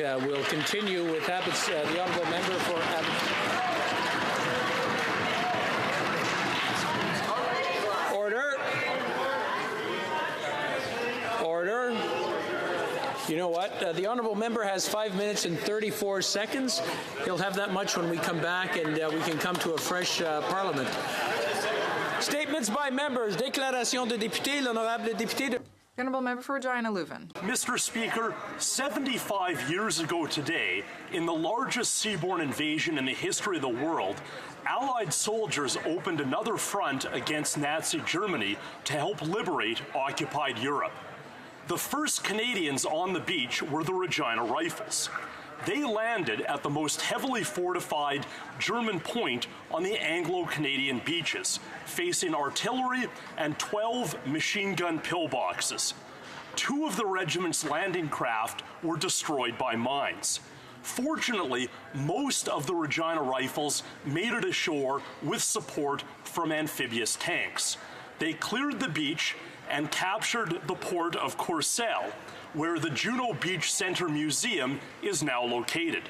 we'll continue with Abbott's, the Honourable Member for Abbott. Order. You know what? The Honourable Member has 5 minutes and 34 seconds. He'll have that much when we come back and we can come to a fresh Parliament. Statements by members. Déclaration de député. L'honorable député de... Honourable Member for Regina Leuven. Mr. Speaker, 75 years ago today, in the largest seaborne invasion in the history of the world, Allied soldiers opened another front against Nazi Germany to help liberate occupied Europe. The first Canadians on the beach were the Regina Rifles. They landed at the most heavily fortified German point on the Anglo-Canadian beaches, facing artillery and 12 machine gun pillboxes. 2 of the regiment's landing craft were destroyed by mines. Fortunately, most of the Regina Rifles made it ashore with support from amphibious tanks. They cleared the beach and captured the port of Courcelles, where the Juno Beach Center Museum is now located.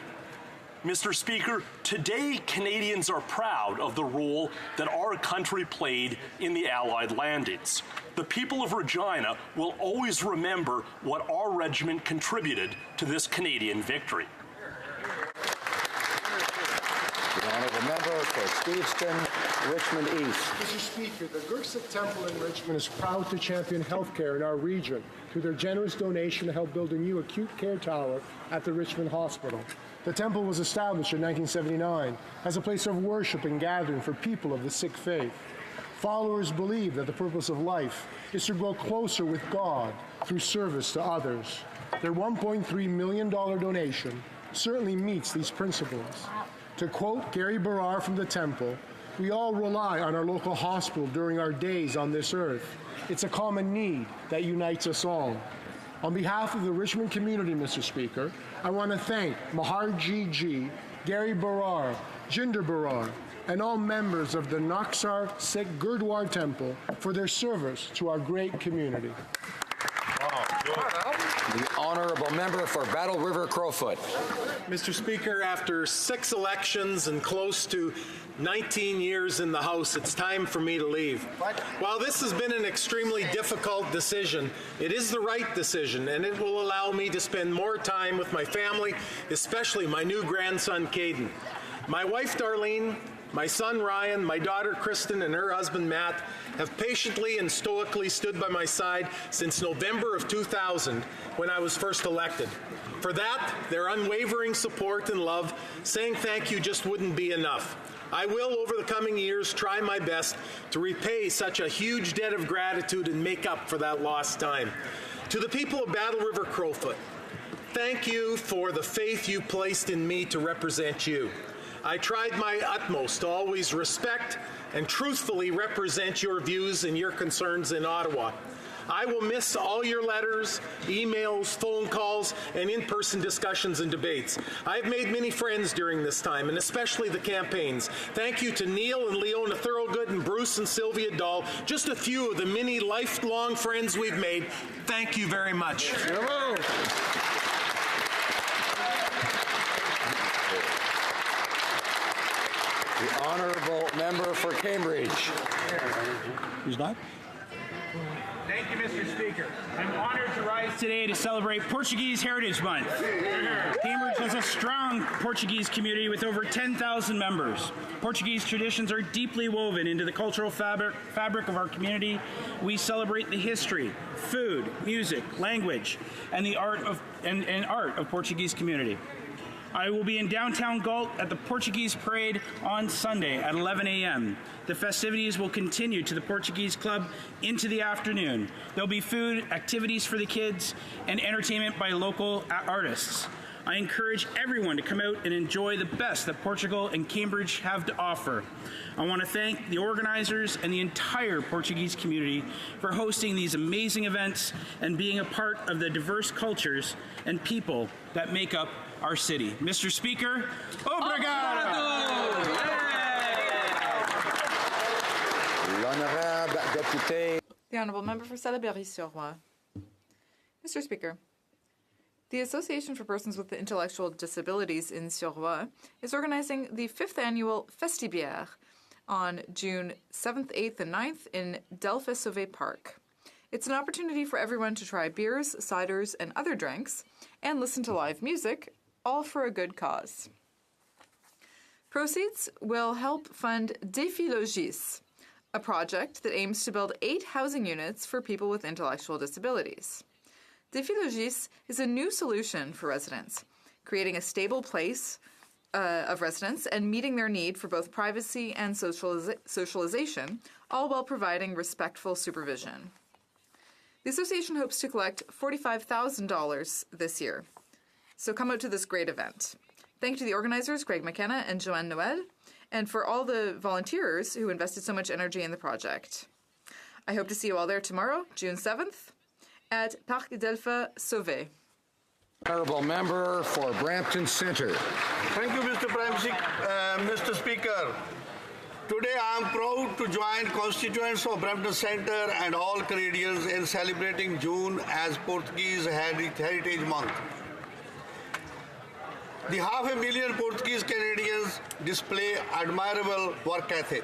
Mr. Speaker, today Canadians are proud of the role that our country played in the Allied landings. The people of Regina will always remember what our regiment contributed to this Canadian victory. The Honourable Member for Steveston, Richmond East. Mr. Speaker, the Gursic Temple in Richmond is proud to champion healthcare in our region through their generous donation to help build a new acute care tower at the Richmond Hospital. The temple was established in 1979 as a place of worship and gathering for people of the Sikh faith. Followers believe that the purpose of life is to grow closer with God through service to others. Their $1.3 million donation certainly meets these principles. To quote Gary Barrar from the temple, "We all rely on our local hospital during our days on this earth. It's a common need that unites us all." On behalf of the Richmond community, Mr. Speaker, I want to thank Mahar G. Gary Barrar, Jinder Barrar, and all members of the Naxar Sikh Gurdwara Temple for their service to our great community. The Honourable Member for Battle River Crowfoot. Mr. Speaker, after 6 elections and close to 19 years in the House, it's time for me to leave. While this has been an extremely difficult decision, it is the right decision, and it will allow me to spend more time with my family, especially my new grandson, Caden. My wife, Darlene, my son Ryan, my daughter Kristen, and her husband Matt have patiently and stoically stood by my side since November of 2000 when I was first elected. For that, their unwavering support and love, saying thank you just wouldn't be enough. I will, over the coming years, try my best to repay such a huge debt of gratitude and make up for that lost time. To the people of Battle River Crowfoot, thank you for the faith you placed in me to represent you. I tried my utmost to always respect and truthfully represent your views and your concerns in Ottawa. I will miss all your letters, emails, phone calls, and in-person discussions and debates. I've made many friends during this time, and especially the campaigns. Thank you to Neil and Leona Thorogood and Bruce and Sylvia Dahl, just a few of the many lifelong friends we've made. Thank you very much. Bravo. The Honourable Member for Cambridge. Who's not? Thank you, Mr. Speaker. I'm honored to rise today to celebrate Portuguese Heritage Month. Cambridge has a strong Portuguese community with over 10,000 members. Portuguese traditions are deeply woven into the cultural fabric of our community. We celebrate the history, food, music, language, and the art of Portuguese community. I will be in downtown Galt at the Portuguese Parade on Sunday at 11 a.m. The festivities will continue to the Portuguese Club into the afternoon. There'll be food, activities for the kids, and entertainment by local artists. I encourage everyone to come out and enjoy the best that Portugal and Cambridge have to offer. I want to thank the organizers and the entire Portuguese community for hosting these amazing events and being a part of the diverse cultures and people that make up our city. Mr. Speaker, obrigado! L'Honorable Député. The Honourable Member for Salaberry-sur-Roi. Mr. Speaker, The Association for Persons with Intellectual Disabilities in Suroît is organizing the 5th annual Festibière on June 7th, 8th, and 9th in Delphes-Sauvé Park. It's an opportunity for everyone to try beers, ciders, and other drinks, and listen to live music, all for a good cause. Proceeds will help fund Défi Logis, a project that aims to build 8 housing units for people with intellectual disabilities. Défi Logis is a new solution for residents, creating a stable place of residence and meeting their need for both privacy and socialization, all while providing respectful supervision. The association hopes to collect $45,000 this year, so come out to this great event. Thank you to the organizers, Greg McKenna and Joanne Noel, and for all the volunteers who invested so much energy in the project. I hope to see you all there tomorrow, June 7th, at Parc Delphes-Sauvé. Honourable Member for Brampton Centre. Thank you, Mr. Speaker. Today I am proud to join constituents of Brampton Centre and all Canadians in celebrating June as Portuguese Heritage Month. The 500,000 Portuguese Canadians display admirable work ethic.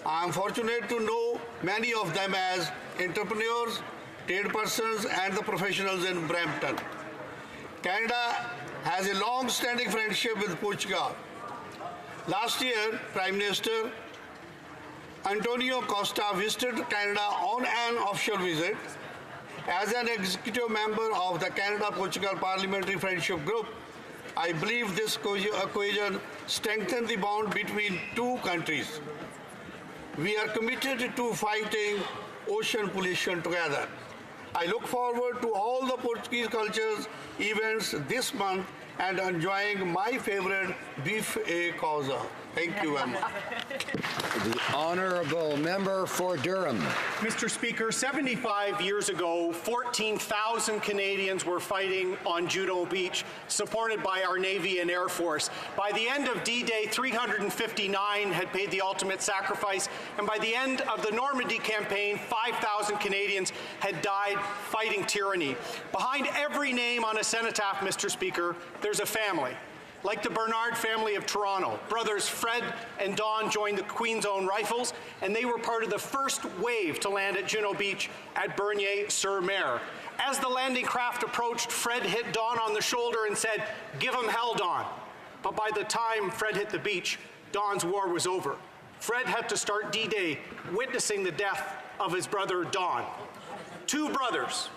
I am fortunate to know many of them as entrepreneurs, trade persons, and the professionals in Brampton. Canada has a long-standing friendship with Portugal. Last year, Prime Minister Antonio Costa visited Canada on an official visit. As an executive member of the Canada-Portugal Parliamentary Friendship Group, I believe this cohesion strengthens the bond between two countries. We are committed to fighting ocean pollution together. I look forward to all the Portuguese cultures events this month and enjoying my favorite beef a causa. Thank you, Emma. The Honourable Member for Durham. Mr. Speaker, 75 years ago, 14,000 Canadians were fighting on Juno Beach, supported by our Navy and Air Force. By the end of D-Day, 359 had paid the ultimate sacrifice, and by the end of the Normandy campaign, 5,000 Canadians had died fighting tyranny. Behind every name on a cenotaph, Mr. Speaker, there's a family. Like the Bernard family of Toronto, brothers Fred and Don joined the Queen's Own Rifles, and they were part of the first wave to land at Juno Beach at Bernier-sur-Mer. As the landing craft approached, Fred hit Don on the shoulder and said, "Give him hell, Don." But by the time Fred hit the beach, Don's war was over. Fred had to start D-Day witnessing the death of his brother Don. 2 brothers.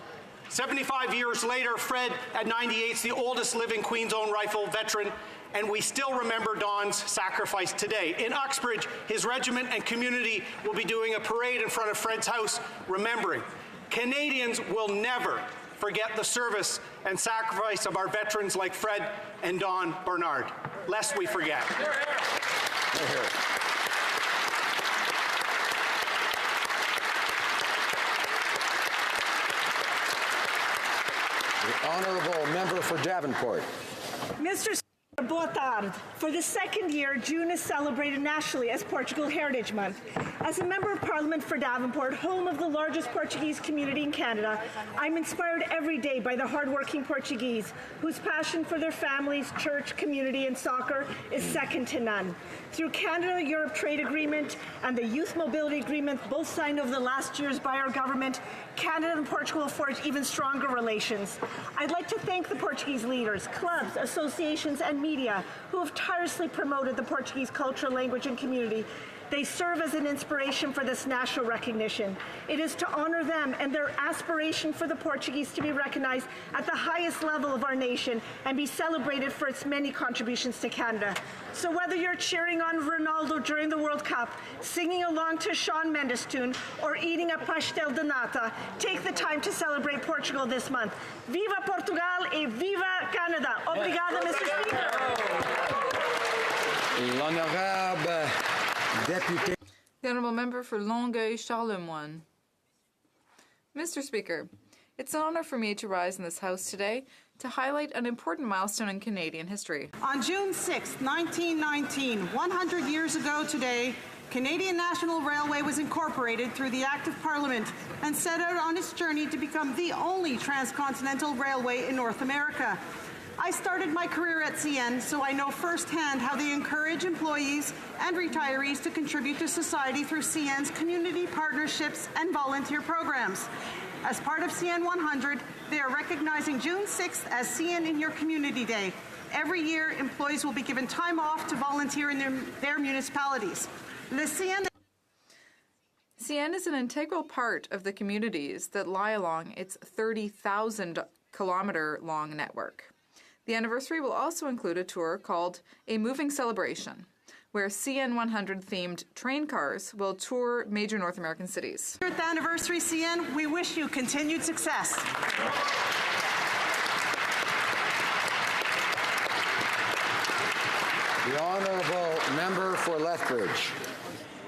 75 years later, Fred, at 98, is the oldest living Queen's Own Rifle veteran, and we still remember Don's sacrifice today. In Uxbridge, his regiment and community will be doing a parade in front of Fred's house, remembering. Canadians will never forget the service and sacrifice of our veterans like Fred and Don Bernard, lest we forget. Hear, hear. The Honourable Member for Davenport. Mr. Speaker, boa tarde. For the second year, June is celebrated nationally as Portugal Heritage Month. As a Member of Parliament for Davenport, home of the largest Portuguese community in Canada, I'm inspired every day by the hardworking Portuguese, whose passion for their families, church, community, and soccer is second to none. Through Canada-Europe Trade Agreement and the Youth Mobility Agreement, both signed over the last years by our government, Canada and Portugal will forge even stronger relations. I'd like to thank the Portuguese leaders, clubs, associations, and media who have tirelessly promoted the Portuguese culture, language, and community. They serve as an inspiration for this national recognition. It is to honor them and their aspiration for the Portuguese to be recognized at the highest level of our nation and be celebrated for its many contributions to Canada. So whether you're cheering on Ronaldo during the World Cup, singing along to Shawn Mendes' tune, or eating a pastel de nata, take the time to celebrate Portugal this month. Viva Portugal e viva Canada! Obrigada, Mr. Speaker. L'Honorable Deputy. The Honourable Member for Longueuil-Charlemagne. Mr. Speaker, it's an honour for me to rise in this House today to highlight an important milestone in Canadian history. On June 6, 1919, 100 years ago today, Canadian National Railway was incorporated through the Act of Parliament and set out on its journey to become the only transcontinental railway in North America. I started my career at CN, so I know firsthand how they encourage employees and retirees to contribute to society through CN's community partnerships and volunteer programs. As part of CN 100, they are recognizing June 6th as CN in Your Community Day. Every year, employees will be given time off to volunteer in their municipalities. CN is an integral part of the communities that lie along its 30,000-kilometer-long network. The anniversary will also include a tour called A Moving Celebration, where CN 100-themed train cars will tour major North American cities. 100th anniversary, CN, we wish you continued success. The honourable member for Lethbridge.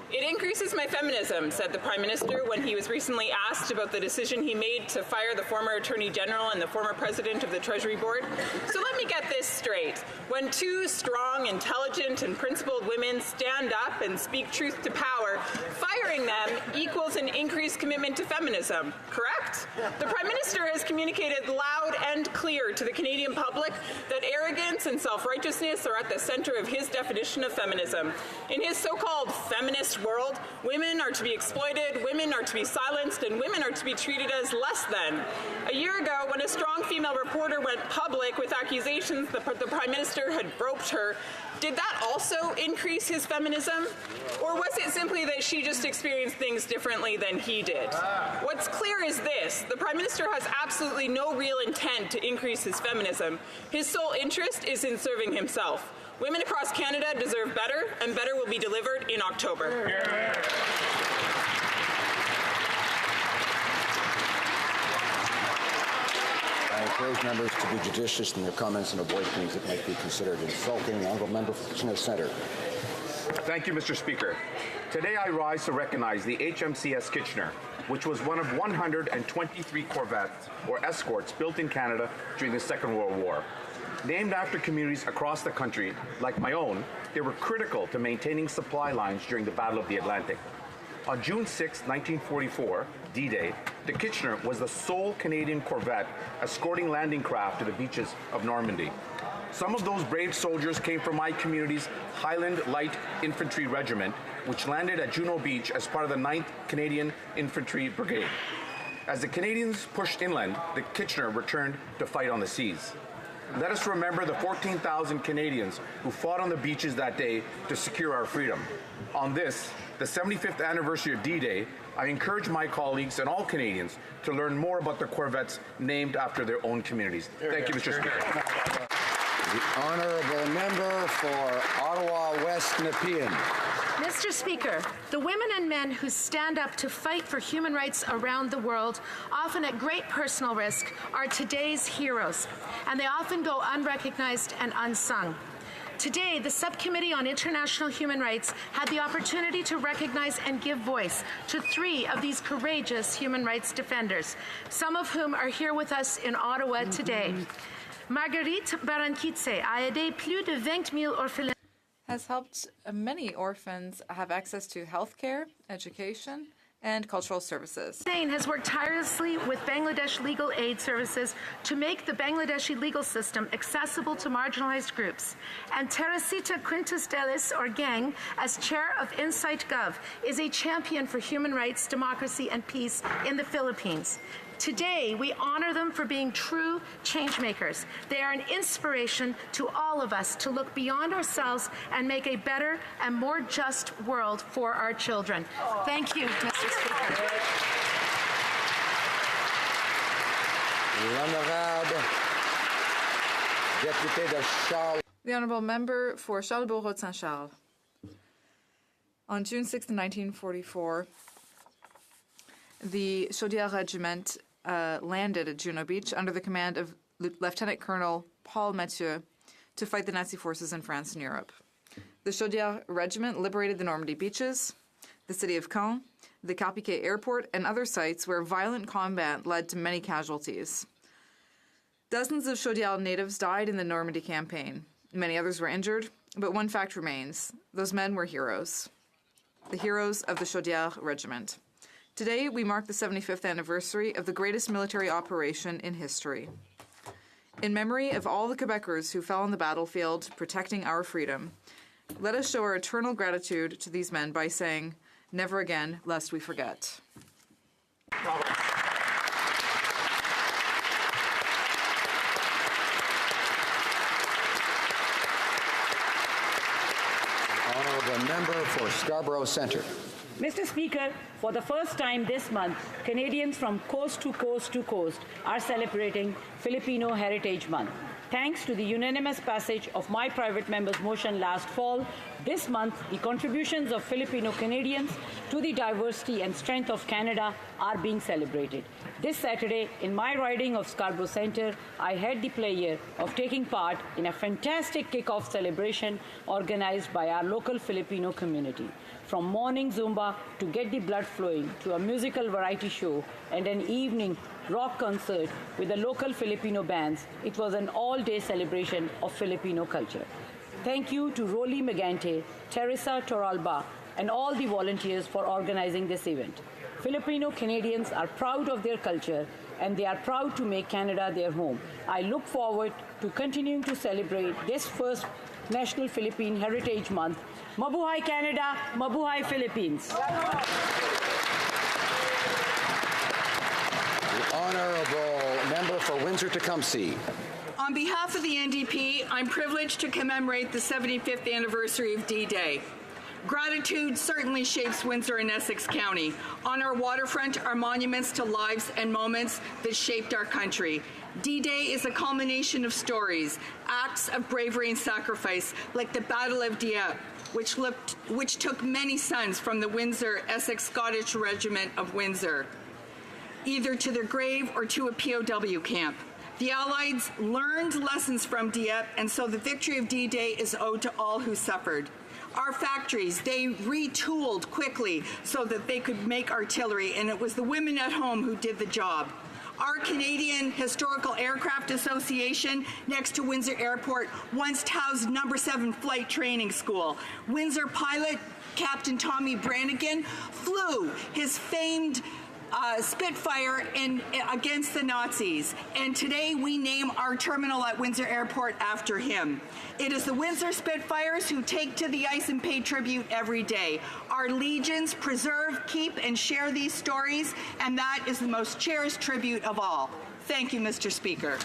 It increases my feminism, said the Prime Minister when he was recently asked about the decision he made to fire the former Attorney General and the former President of the Treasury Board. So let me get this straight. When two strong, intelligent, and principled women stand up and speak truth to power, firing them equals an increased commitment to feminism, correct? The Prime Minister has communicated loud and clear to the Canadian public that arrogance and self-righteousness are at the center of his definition of feminism. In his so-called feminist world, women are to be exploited, women are to be silenced, and women are to be treated as less than. A year ago, when a strong female reporter went public with accusations that the Prime Minister had groped her, did that also increase his feminism? Or was it simply that she just experienced things differently than he did? What's clear is this: the Prime Minister has absolutely no real intent to increase his feminism. His sole interest is in serving himself. Women across Canada deserve better, and better will be delivered in October. I encourage members to be judicious in their comments and avoid things that might be considered insulting. The honourable member for Kitchener Centre. Thank you, Mr. Speaker. Today I rise to recognize the HMCS Kitchener, which was one of 123 corvettes or escorts built in Canada during the Second World War. Named after communities across the country, like my own, they were critical to maintaining supply lines during the Battle of the Atlantic. On June 6, 1944, D-Day, the Kitchener was the sole Canadian corvette escorting landing craft to the beaches of Normandy. Some of those brave soldiers came from my community's Highland Light Infantry Regiment, which landed at Juno Beach as part of the 9th Canadian Infantry Brigade. As the Canadians pushed inland, the Kitchener returned to fight on the seas. Let us remember the 14,000 Canadians who fought on the beaches that day to secure our freedom. On this, the 75th anniversary of D-Day, I encourage my colleagues and all Canadians to learn more about the corvettes named after their own communities. Thank you, Mr. Speaker. The honourable member for Ottawa West Nepean. Mr. Speaker, the women and men who stand up to fight for human rights around the world, often at great personal risk, are today's heroes, and they often go unrecognized and unsung. Today, the Subcommittee on International Human Rights had the opportunity to recognize and give voice to 3 of these courageous human rights defenders, some of whom are here with us in Ottawa today. Marguerite Barankitse a aidé plus de 20,000 orphelins. Has helped many orphans have access to health care, education, and cultural services. Hussein has worked tirelessly with Bangladesh Legal Aid Services to make the Bangladeshi legal system accessible to marginalized groups. And Teresita Quintas Delis, or Gang, as chair of Insight Gov, is a champion for human rights, democracy, and peace in the Philippines. Today, we honor them for being true change makers. They are an inspiration to all of us to look beyond ourselves and make a better and more just world for our children. Thank you, Mr. Speaker. The Honourable Member for Charlesbourg-Saint-Charles. On June 6, 1944, the Chaudière Regiment landed at Juno Beach under the command of Lieutenant Colonel Paul Mathieu to fight the Nazi forces in France and Europe. The Chaudière Regiment liberated the Normandy beaches, the city of Caen, the Cap-Piquet airport, and other sites where violent combat led to many casualties. Dozens of Chaudière natives died in the Normandy campaign. Many others were injured, but one fact remains: those men were heroes. the heroes of the Chaudière Regiment. Today, we mark the 75th anniversary of the greatest military operation in history. In memory of all the Quebecers who fell on the battlefield protecting our freedom, let us show our eternal gratitude to these men by saying, "Never again, lest we forget." Honourable member for Scarborough Centre. Mr. Speaker, for the first time this month, Canadians from coast to coast to coast are celebrating Filipino Heritage Month. Thanks to the unanimous passage of my private member's motion last fall, this month the contributions of Filipino Canadians to the diversity and strength of Canada are being celebrated. This Saturday, in my riding of Scarborough Centre, I had the pleasure of taking part in a fantastic kick-off celebration organized by our local Filipino community. From morning Zumba to get the blood flowing to a musical variety show and an evening rock concert with the local Filipino bands, it was an all-day celebration of Filipino culture. Thank you to Rolly Megante, Teresa Toralba, and all the volunteers for organizing this event. Filipino Canadians are proud of their culture and they are proud to make Canada their home. I look forward to continuing to celebrate this first National Philippine Heritage Month. Mabuhay Canada, Mabuhay Philippines. The Honourable member for Windsor-Tecumseh. On behalf of the NDP, I'm privileged to commemorate the 75th anniversary of D-Day. Gratitude certainly shapes Windsor and Essex County. On our waterfront are monuments to lives and moments that shaped our country. D-Day is a culmination of stories, acts of bravery and sacrifice, like the Battle of Dieppe, which took many sons from the Windsor Essex Scottish Regiment of Windsor, either to their grave or to a POW camp. The Allies learned lessons from Dieppe, and so the victory of D-Day is owed to all who suffered. Our factories, they retooled quickly so that they could make artillery, and it was the women at home who did the job. Our Canadian Historical Aircraft Association, next to Windsor Airport, once housed No. 7 Flight Training School. Windsor pilot Captain Tommy Brannigan flew his famed Spitfire against the Nazis, and today we name our terminal at Windsor Airport after him. It is the Windsor Spitfires who take to the ice and pay tribute every day. Our legions preserve, keep, and share these stories, and that is the most cherished tribute of all. Thank you, Mr. Speaker.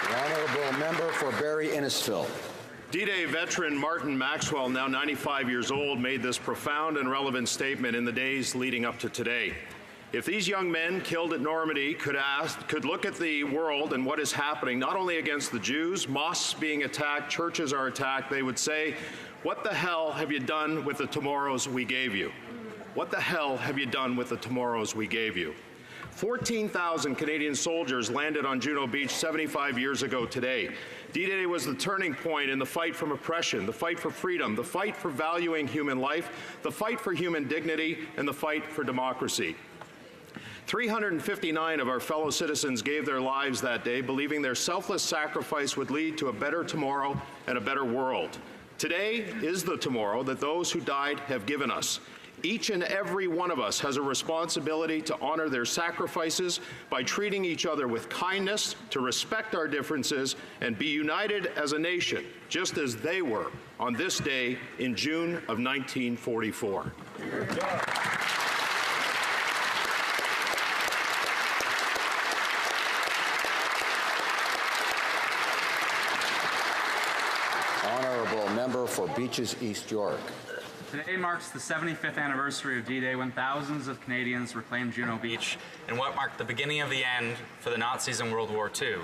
The Honourable member for Barrie-Innisfil. D-Day veteran Martin Maxwell, now 95 years old, made this profound and relevant statement in the days leading up to today. If these young men killed at Normandy could look at the world and what is happening, not only against the Jews, mosques being attacked, churches are attacked, they would say, "What the hell have you done with the tomorrows we gave you? What the hell have you done with the tomorrows we gave you?" 14,000 Canadian soldiers landed on Juno Beach 75 years ago today. D-Day was the turning point in the fight from oppression, the fight for freedom, the fight for valuing human life, the fight for human dignity, and the fight for democracy. 359 of our fellow citizens gave their lives that day, believing their selfless sacrifice would lead to a better tomorrow and a better world. Today is the tomorrow that those who died have given us. Each and every one of us has a responsibility to honor their sacrifices by treating each other with kindness, to respect our differences, and be united as a nation, just as they were on this day in June of 1944. Honourable member for Beaches East York. Today marks the 75th anniversary of D-Day, when thousands of Canadians reclaimed Juno Beach in what marked the beginning of the end for the Nazis in World War II.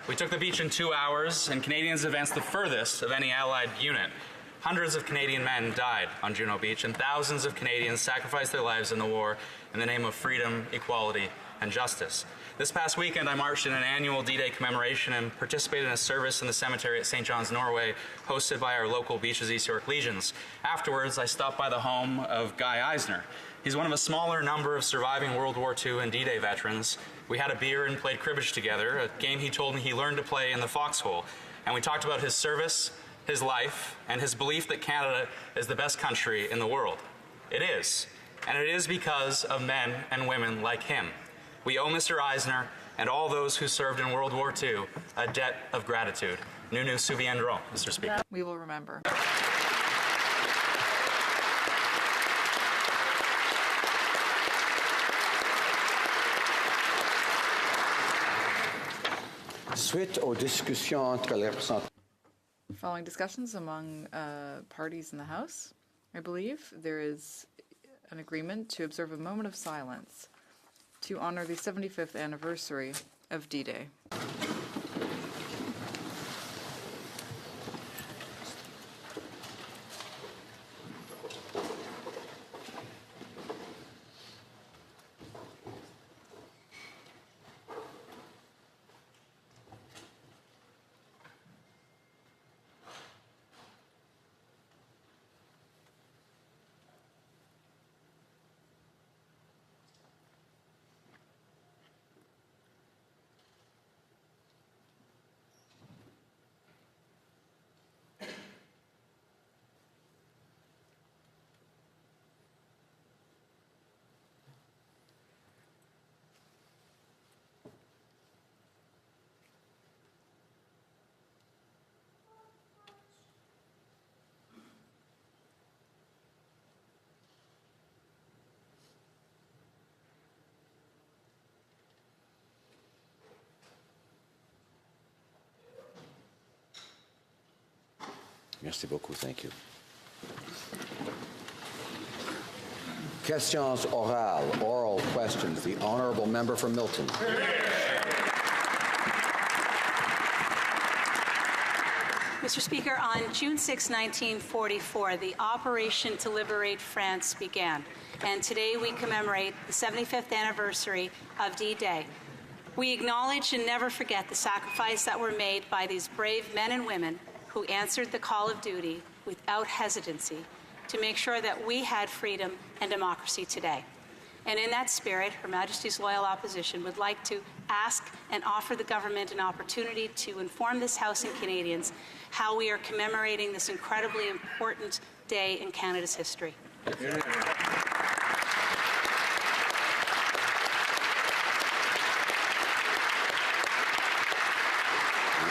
We took the beach in 2 hours, and Canadians advanced the furthest of any Allied unit. Hundreds of Canadian men died on Juno Beach, and thousands of Canadians sacrificed their lives in the war in the name of freedom, equality, and justice. This past weekend, I marched in an annual D-Day commemoration and participated in a service in the cemetery at St. John's, Norway, hosted by our local Beaches East York Legions. Afterwards, I stopped by the home of Guy Eisner. He's one of a smaller number of surviving World War II and D-Day veterans. We had a beer and played cribbage together, a game he told me he learned to play in the foxhole. And we talked about his service, his life, and his belief that Canada is the best country in the world. It is. And it is because of men and women like him. We owe Mr. Eisner and all those who served in World War II a debt of gratitude. Nous nous souviendrons, Mr. Speaker. We will remember. Suite aux discussions entre les représentants. Following discussions among parties in the House, I believe there is an agreement to observe a moment of silence to honor the 75th anniversary of D-Day. Merci beaucoup. Thank you. Questions orales, oral questions. The honourable member for Milton. Mr. Speaker, on June 6, 1944, the Operation to Liberate France began, and today we commemorate the 75th anniversary of D-Day. We acknowledge and never forget the sacrifice that were made by these brave men and women who answered the call of duty without hesitancy to make sure that we had freedom and democracy today. And in that spirit, Her Majesty's Loyal Opposition would like to ask and offer the government an opportunity to inform this House and Canadians how we are commemorating this incredibly important day in Canada's history.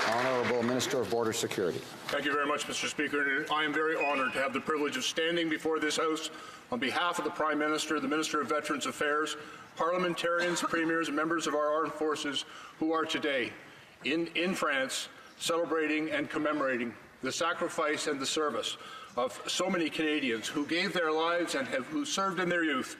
Honourable Minister of Border Security. Thank you very much, Mr. Speaker. I am very honoured to have the privilege of standing before this House on behalf of the Prime Minister, the Minister of Veterans Affairs, parliamentarians, premiers, and members of our armed forces who are today in France celebrating and commemorating the sacrifice and the service of so many Canadians who gave their lives and who served in their youth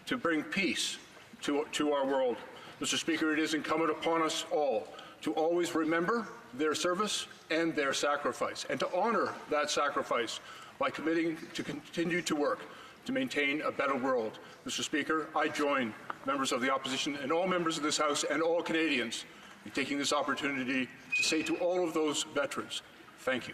to bring peace to our world. Mr. Speaker, it is incumbent upon us all to always remember their service and their sacrifice, and to honor that sacrifice by committing to continue to work to maintain a better world. Mr. Speaker, I join members of the opposition and all members of this House and all Canadians in taking this opportunity to say to all of those veterans, thank you.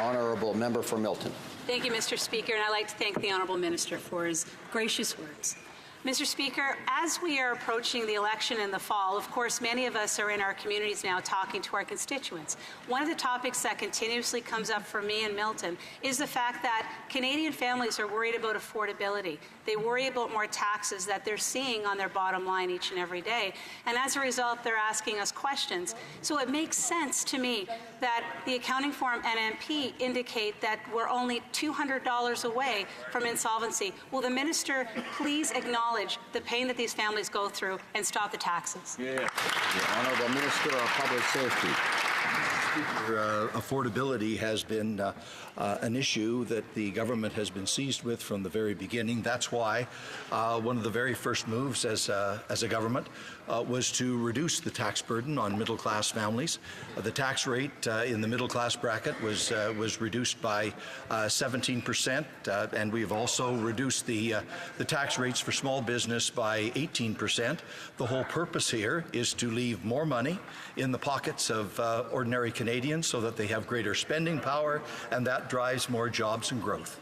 Honourable member for Milton. Thank you, Mr. Speaker, and I'd like to thank the Honourable Minister for his gracious words. Mr. Speaker, as we are approaching the election in the fall, of course, many of us are in our communities now talking to our constituents. One of the topics that continuously comes up for me in Milton is the fact that Canadian families are worried about affordability. They worry about more taxes that they're seeing on their bottom line each and every day. And as a result, they're asking us questions. So it makes sense to me that the accounting firm NMP indicate that we're only $200 away from insolvency. Will the minister please acknowledge the pain that these families go through and stop the taxes? Yeah. The Honourable Minister of Public Safety. Affordability has been an issue that the government has been seized with from the very beginning. That's why one of the very first moves as a government was to reduce the tax burden on middle-class families. The tax rate in the middle-class bracket was reduced by 17%, and we've also reduced the tax rates for small business by 18%. The whole purpose here is to leave more money in the pockets of ordinary Canadians so that they have greater spending power, and that drives more jobs and growth.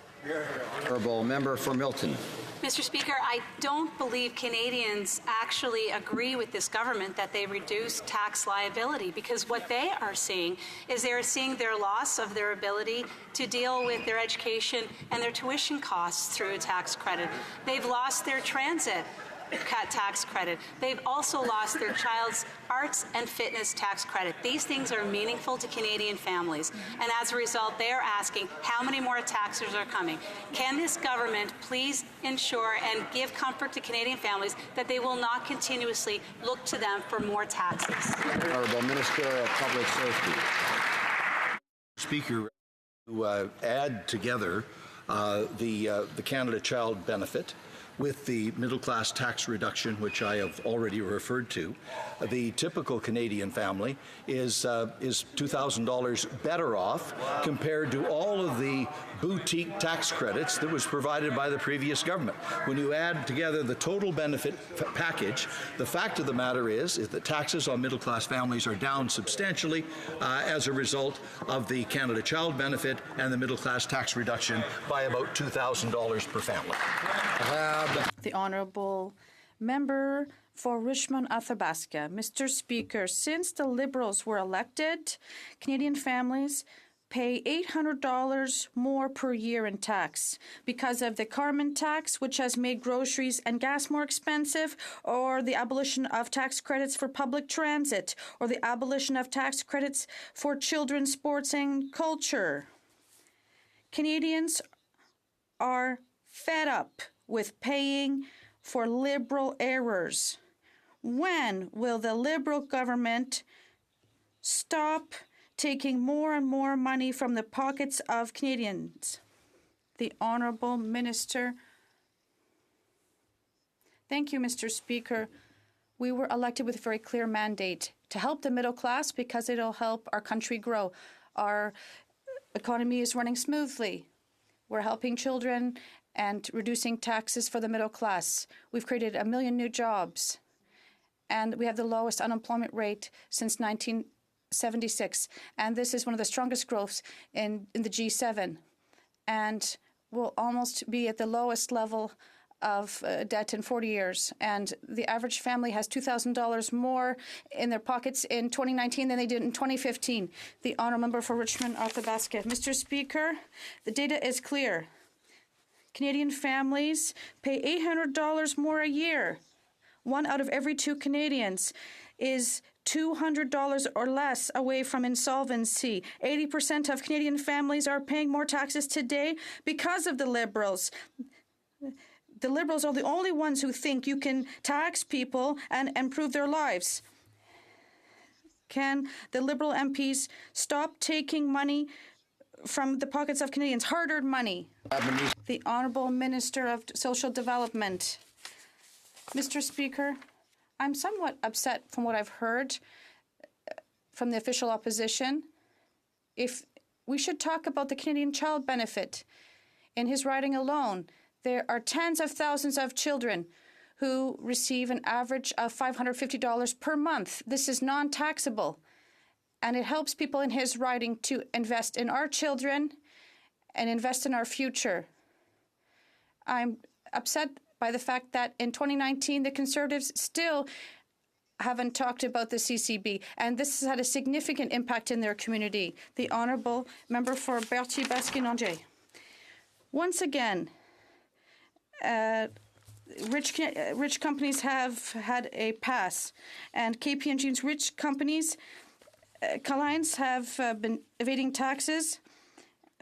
Honourable member for Milton. Mr. Speaker, I don't believe Canadians actually agree with this government that they reduce tax liability, because what they are seeing is they're seeing their loss of their ability to deal with their education and their tuition costs through a tax credit. They've lost their transit tax credit. They've also lost their child's arts and fitness tax credit. These things are meaningful to Canadian families, and as a result, they are asking how many more taxes are coming. Can this government please ensure and give comfort to Canadian families that they will not continuously look to them for more taxes? Honourable Minister of Public Safety. Speaker, to add together the Canada Child Benefit with the middle-class tax reduction, which I have already referred to, the typical Canadian family is $2,000 better off compared to all of the boutique tax credits that was provided by the previous government. When you add together the total benefit package, the fact of the matter is that taxes on middle-class families are down substantially as a result of the Canada Child Benefit and the middle-class tax reduction by about $2,000 per family. The Honourable Member for Richmond-Athabasca. Mr. Speaker, since the Liberals were elected, Canadian families pay $800 more per year in tax because of the carbon tax, which has made groceries and gas more expensive, or the abolition of tax credits for public transit, or the abolition of tax credits for children's sports and culture. Canadians are fed up with paying for Liberal errors. When will the Liberal government stop taking more and more money from the pockets of Canadians? The Honourable Minister. Thank you, Mr. Speaker. We were elected with a very clear mandate to help the middle class because it'll help our country grow. Our economy is running smoothly. We're helping children and reducing taxes for the middle class. We've created 1 million new jobs, and we have the lowest unemployment rate since 1976. And this is one of the strongest growths in the G7. And we'll almost be at the lowest level of debt in 40 years. And the average family has $2,000 more in their pockets in 2019 than they did in 2015. The Honourable Member for Richmond-Athabasca. Mr. Speaker, the data is clear. Canadian families pay $800 more a year. 1 out of every 2 Canadians is $200 or less away from insolvency. 80% of Canadian families are paying more taxes today because of the Liberals. The Liberals are the only ones who think you can tax people and improve their lives. Can the Liberal MPs stop taking money from the pockets of Canadians, hard-earned money? The Honourable Minister of Social Development. Mr. Speaker, I'm somewhat upset from what I've heard from the official opposition. If we should talk about the Canadian Child Benefit. In his riding alone, there are tens of thousands of children who receive an average of $550 per month. This is non-taxable, and it helps people in his riding to invest in our children and invest in our future. I'm upset by the fact that in 2019, the Conservatives still haven't talked about the CCB, and this has had a significant impact in their community. The Honourable Member for Berthier-Baskin-Angers. Once again, rich companies have had a pass, and KPMG's rich companies, clients have been evading taxes.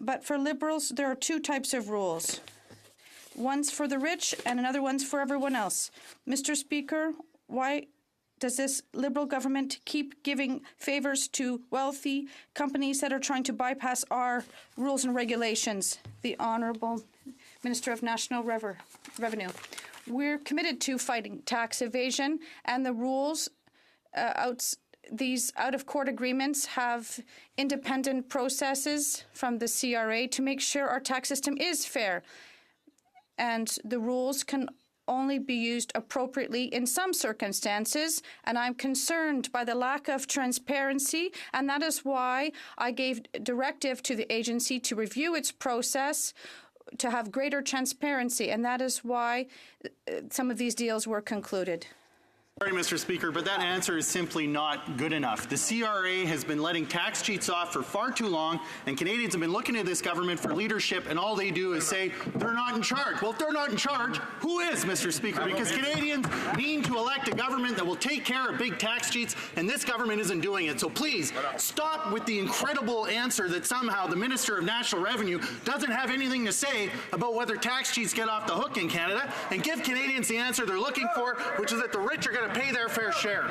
But for Liberals, there are 2 types of rules. One's for the rich and another one's for everyone else. Mr. Speaker, why does this Liberal government keep giving favors to wealthy companies that are trying to bypass our rules and regulations? The Honourable Minister of National Revenue. We're committed to fighting tax evasion, and the rules, these out-of-court agreements have independent processes from the CRA to make sure our tax system is fair. And the rules can only be used appropriately in some circumstances, and I'm concerned by the lack of transparency, and that is why I gave directive to the agency to review its process to have greater transparency, and that is why some of these deals were concluded. Sorry, Mr. Speaker, but that answer is simply not good enough. The CRA has been letting tax cheats off for far too long, and Canadians have been looking at this government for leadership, and all they do is say they're not in charge. Well, if they're not in charge, who is, Mr. Speaker? Because Canadians need to elect a government that will take care of big tax cheats, and this government isn't doing it. So please, stop with the incredible answer that somehow the Minister of National Revenue doesn't have anything to say about whether tax cheats get off the hook in Canada, and give Canadians the answer they're looking for, which is that the rich are going to pay their fair share.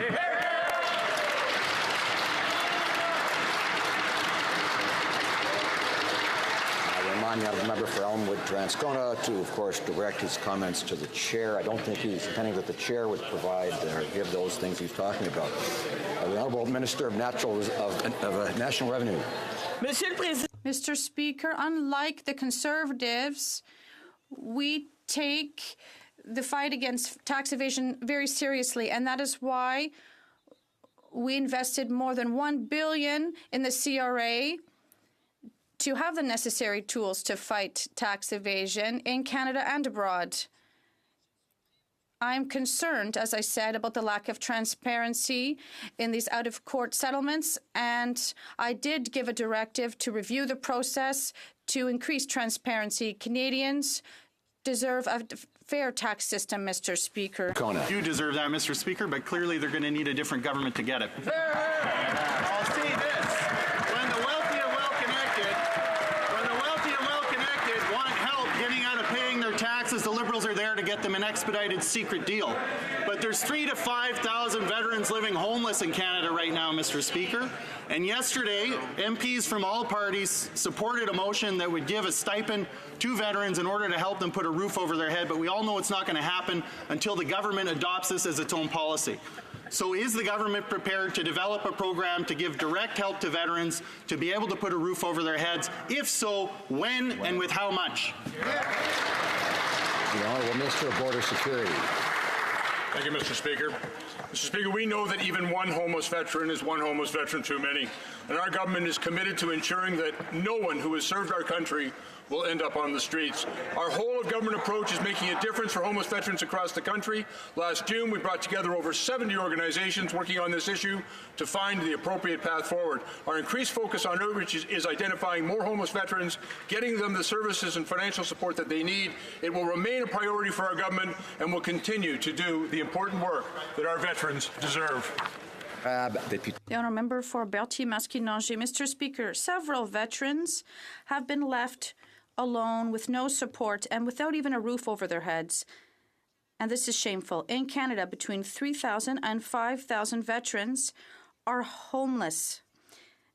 I remind the member for Elmwood Transcona to, of course, direct his comments to the chair. I don't think he's intending that the chair would provide or give those things he's talking about. The Honourable Minister of National Revenue. Mr. Speaker, unlike the Conservatives, we take the fight against tax evasion very seriously, and that is why we invested more than $1 billion in the CRA to have the necessary tools to fight tax evasion in Canada and abroad. I'm concerned, as I said, about the lack of transparency in these out-of-court settlements, and I did give a directive to review the process to increase transparency. Canadians deserve a fair tax system, Mr. Speaker. You deserve that, Mr. Speaker, but clearly they're going to need a different government to get it. I'll say this. When the wealthy and well-connected want help getting out of paying their taxes, the Liberals are there to get them an expedited secret deal. But there's 3,000 to 5,000 veterans living homeless in Canada right now, Mr. Speaker. And yesterday, MPs from all parties supported a motion that would give a stipend to veterans in order to help them put a roof over their head. But we all know it's not going to happen until the government adopts this as its own policy. So is the government prepared to develop a program to give direct help to veterans to be able to put a roof over their heads? If so, when and with how much? The Honourable Minister of Border Security. Thank you, Mr. Speaker. Mr. Speaker, we know that even one homeless veteran is one homeless veteran too many, and our government is committed to ensuring that no one who has served our country will end up on the streets. Our whole-of-government approach is making a difference for homeless veterans across the country. Last June, we brought together over 70 organizations working on this issue to find the appropriate path forward. Our increased focus on outreach is identifying more homeless veterans, getting them the services and financial support that they need. It will remain a priority for our government and will continue to do the important work that our veterans deserve. The Honourable Member for Berthier-Masquinongé. Mr. Speaker, several veterans have been left alone with no support and without even a roof over their heads. And this is shameful. In Canada, between 3,000 and 5,000 veterans are homeless.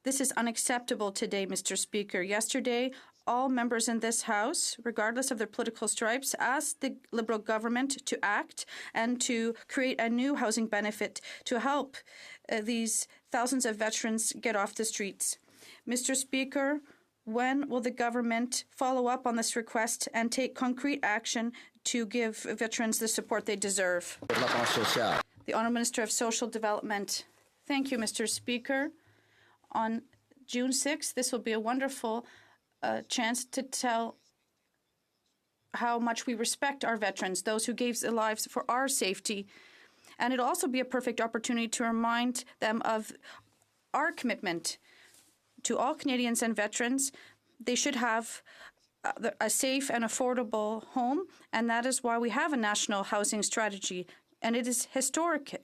This is unacceptable today, Mr. Speaker. Yesterday, all members in this House, regardless of their political stripes, asked the Liberal government to act and to create a new housing benefit to help these thousands of veterans get off the streets. Mr. Speaker, when will the government follow up on this request and take concrete action to give veterans the support they deserve? The Honourable Minister of Social Development. Thank you, Mr. Speaker. On June 6th, this will be a wonderful chance to tell how much we respect our veterans, those who gave their lives for our safety. And it'll also be a perfect opportunity to remind them of our commitment to all Canadians and veterans. They should have a safe and affordable home, and that is why we have a national housing strategy, and it is historic.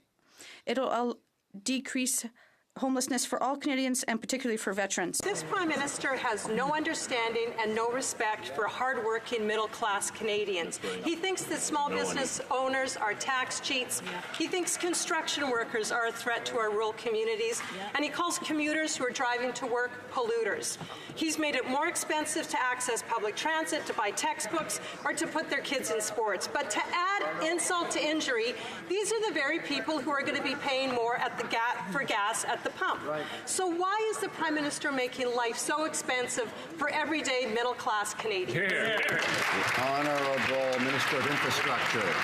It'll decrease homelessness for all Canadians and particularly for veterans. This Prime Minister has no understanding and no respect for hard-working middle-class Canadians. He thinks that small business owners are tax cheats. He thinks construction workers are a threat to our rural communities. And he calls commuters who are driving to work polluters. He's made it more expensive to access public transit, to buy textbooks, or to put their kids in sports. But to add insult to injury, these are the very people who are going to be paying more at for gas at the pump. So why is the Prime Minister making life so expensive for everyday middle-class Canadians? The Honourable Minister of Infrastructure.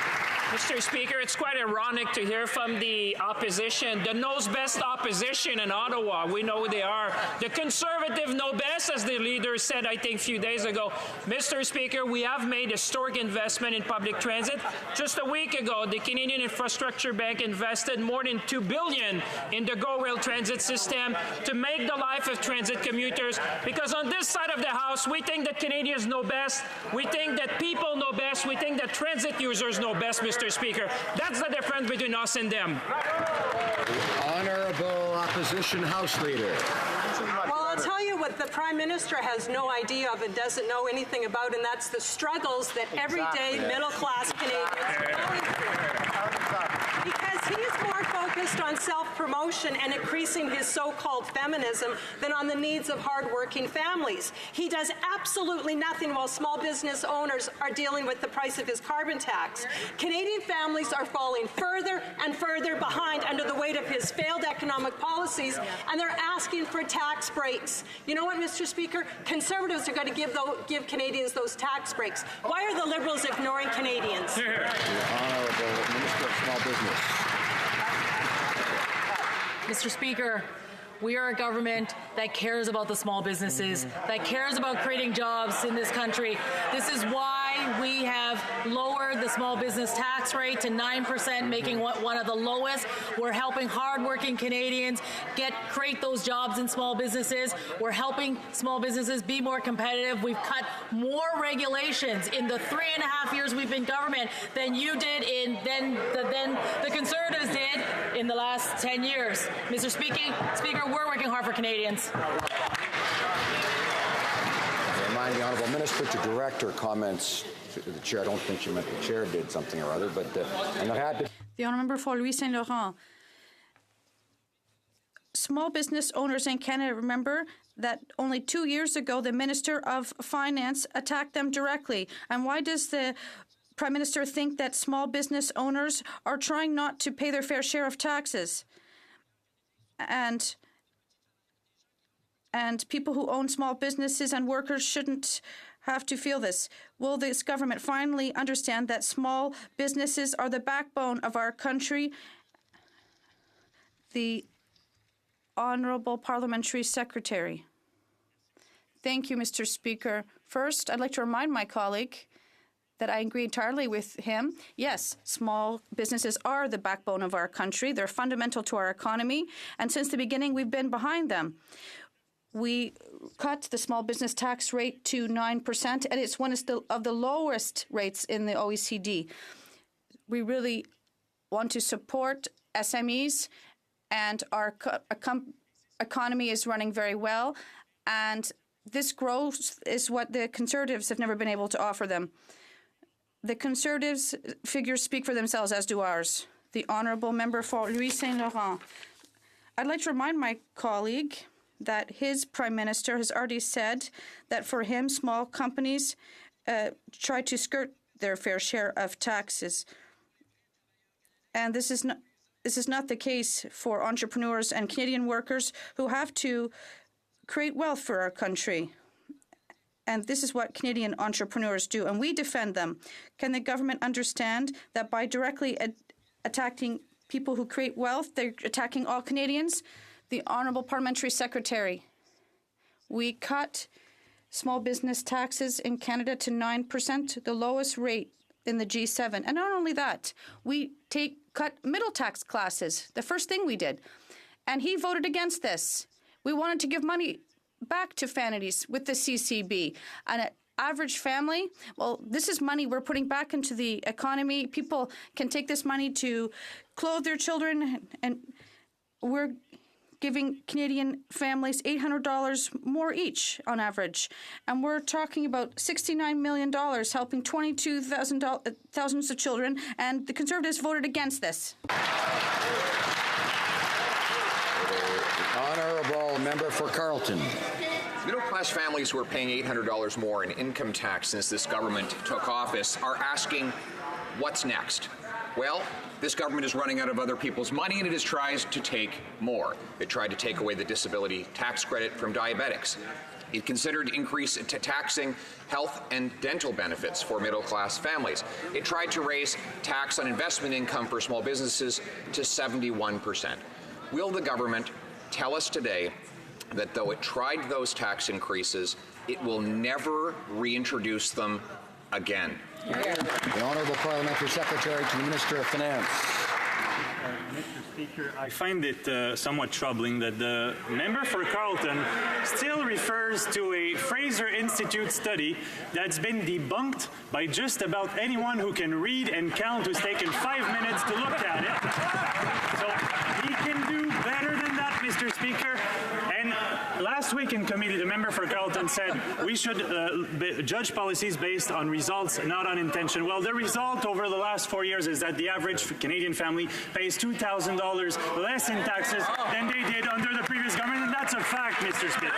Mr. Speaker, it's quite ironic to hear from the opposition, the knows best opposition in Ottawa. We know who they are. The Conservative know best, as the leader said, I think, a few days ago. Mr. Speaker, we have made historic investment in public transit. Just a week ago, the Canadian Infrastructure Bank invested more than $2 billion in the GO Rail transit system to make the life of transit commuters. Because on this side of the House, we think that Canadians know best. We think that people know best. We think that transit users know best, Mr. Speaker. That's the difference between us and them. The Honourable Opposition House Leader. Well, I'll tell you what the Prime Minister has no idea of and doesn't know anything about, and that's the struggles that everyday middle-class Canadians are going through. Because he's more focused on self-promotion and increasing his so-called feminism than on the needs of hard-working families. He does absolutely nothing while small business owners are dealing with the price of his carbon tax. Canadian families are falling further and further behind under the weight of his failed economic policies, and they're asking for tax breaks. You know what, Mr. Speaker? Conservatives are going to give Canadians those tax breaks. Why are the Liberals ignoring Canadians? The Honourable Minister of Small Business. Mr. Speaker, we are a government that cares about the small businesses, that cares about creating jobs in this country. This is why we have lowered the small business tax rate to 9%, making it one of the lowest. We're helping hardworking Canadians create those jobs in small businesses. We're helping small businesses be more competitive. We've cut more regulations in the 3.5 years we've been government than you did than the Conservatives did in the last 10 years. Mr. Speaker, we're working hard for Canadians. I remind the Honourable Minister to direct her comments to the Chair. I don't think she meant the Chair did something or other, but I'm not happy. The Honourable Member for Louis Saint Laurent. Small business owners in Canada remember that only 2 years ago the Minister of Finance attacked them directly. And why does the Prime Minister think that small business owners are trying not to pay their fair share of taxes? And people who own small businesses and workers shouldn't have to feel this. Will this government finally understand that small businesses are the backbone of our country? The Honourable Parliamentary Secretary. Thank you, Mr. Speaker. First, I'd like to remind my colleague that I agree entirely with him. Yes, small businesses are the backbone of our country. They're fundamental to our economy. And since the beginning, we've been behind them. We cut the small business tax rate to 9%, and it's one of the lowest rates in the OECD. We really want to support SMEs, and our economy is running very well. And this growth is what the Conservatives have never been able to offer them. The Conservatives' figures speak for themselves, as do ours. The Honourable Member for Louis Saint Laurent. I'd like to remind my colleague that his Prime Minister has already said that for him, small companies try to skirt their fair share of taxes. And this is not the case for entrepreneurs and Canadian workers who have to create wealth for our country. And this is what Canadian entrepreneurs do, and we defend them. Can the government understand that by directly attacking people who create wealth, they're attacking all Canadians? The Honourable Parliamentary Secretary. We cut small business taxes in Canada to 9%, the lowest rate in the G7. And not only that, we cut middle tax classes, the first thing we did. And he voted against this. We wanted to give money back to families with the CCB. An average family, well, this is money we're putting back into the economy. People can take this money to clothe their children, and we're giving Canadian families $800 more each on average. And we're talking about $69 million helping 22,000 thousands of children, and the Conservatives voted against this. Honourable member for Carleton. Middle-class families who are paying $800 more in income tax since this government took office are asking, what's next? Well, this government is running out of other people's money, and it has tried to take more. It tried to take away the disability tax credit from diabetics. It considered taxing health and dental benefits for middle-class families. It tried to raise tax on investment income for small businesses to 71%. Will the government tell us today that though it tried those tax increases, it will never reintroduce them again? The Honourable Parliamentary Secretary to the Minister of Finance. Mr. Speaker, I find it somewhat troubling that the member for Carleton still refers to a Fraser Institute study that's been debunked by just about anyone who can read and count, who's taken 5 minutes to look at it. So he can do better than that, Mr. Speaker. And last week in committee, the member for Carleton said we should judge policies based on results, not on intention. Well, the result over the last 4 years is that the average Canadian family pays $2,000 less in taxes than they did under the previous government, and that's a fact, Mr. Speaker.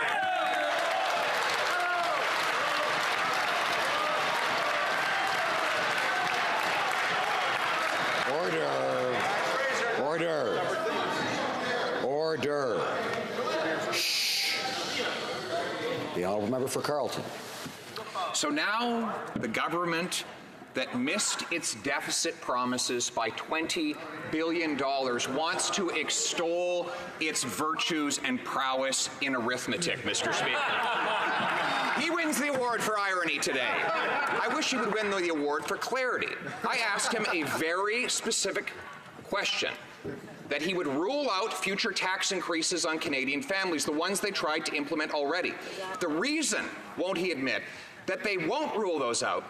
Order. Shh. The Honourable Member for Carleton. So now the government that missed its deficit promises by $20 billion wants to extol its virtues and prowess in arithmetic, Mr. Speaker. He wins the award for irony today. I wish he would win the award for clarity. I asked him a very specific question, that he would rule out future tax increases on Canadian families, the ones they tried to implement already. The reason, won't he admit, that they won't rule those out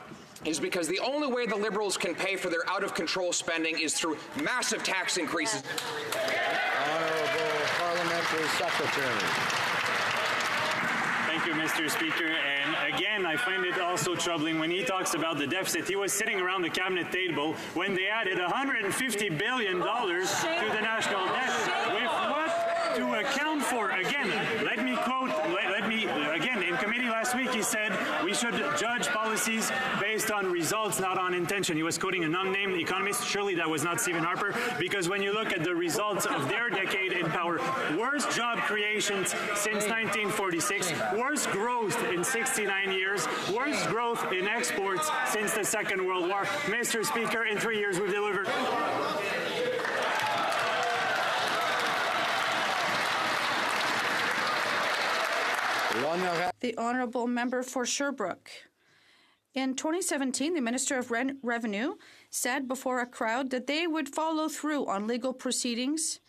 is because the only way the Liberals can pay for their out-of-control spending is through massive tax increases. Honourable Parliamentary Secretary. Thank you, Mr. Speaker. And again, I find it also troubling when he talks about the deficit. He was sitting around the cabinet table when they added $150 billion to the national debt. With what to account for? Again, let me quote, again, in committee last week, he said we should judge policies based on results, not on intention. He was quoting an unnamed economist. Surely that was not Stephen Harper, because when you look at the results of their decade in power, worst job creations since 1946, worst growth in 69 years, worst growth in exports since the Second World War. Mr. Speaker, in 3 years we've delivered. The Honourable Member for Sherbrooke. In 2017, the Minister of Revenue said before a crowd that they would follow through on legal proceedings.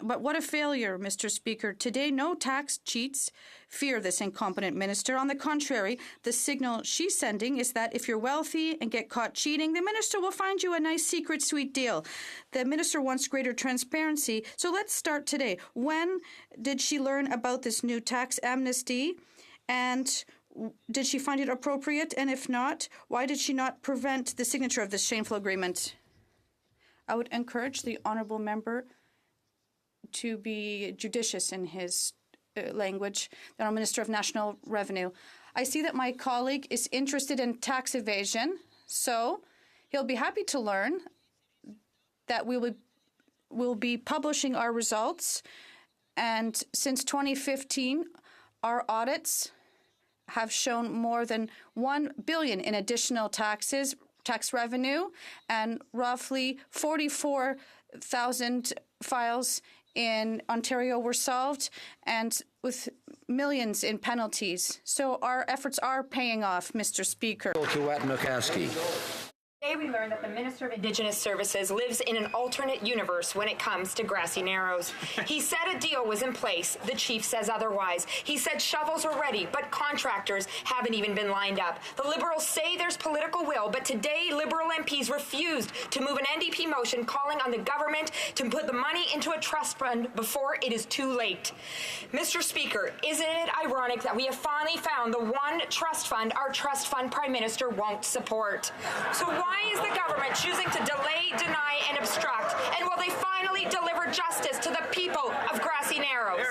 But what a failure, Mr. Speaker. Today, no tax cheats fear this incompetent minister. On the contrary, the signal she's sending is that if you're wealthy and get caught cheating, the minister will find you a nice secret sweet deal. The minister wants greater transparency. So let's start today. When did she learn about this new tax amnesty? And did she find it appropriate? And if not, why did she not prevent the signature of this shameful agreement? I would encourage the honourable member to be judicious in his language, the Minister of National Revenue. I see that my colleague is interested in tax evasion, so he'll be happy to learn that we'll be publishing our results. And since 2015, our audits have shown more than $1 billion in additional tax revenue, and roughly 44,000 files in Ontario were solved, and with millions in penalties. So our efforts are paying off, Mr. Speaker. To Wet McCaskey. Today we learned that the Minister of Indigenous Services lives in an alternate universe when it comes to Grassy Narrows. He said a deal was in place. The chief says otherwise. He said shovels were ready, but contractors haven't even been lined up. The Liberals say there's political will, but today Liberal MPs refused to move an NDP motion calling on the government to put the money into a trust fund before it is too late. Mr. Speaker, isn't it ironic that we have finally found the one trust fund our trust fund Prime Minister won't support? So why is the government choosing to delay, deny, and obstruct? And will they finally deliver justice to the people of Grassy Narrows?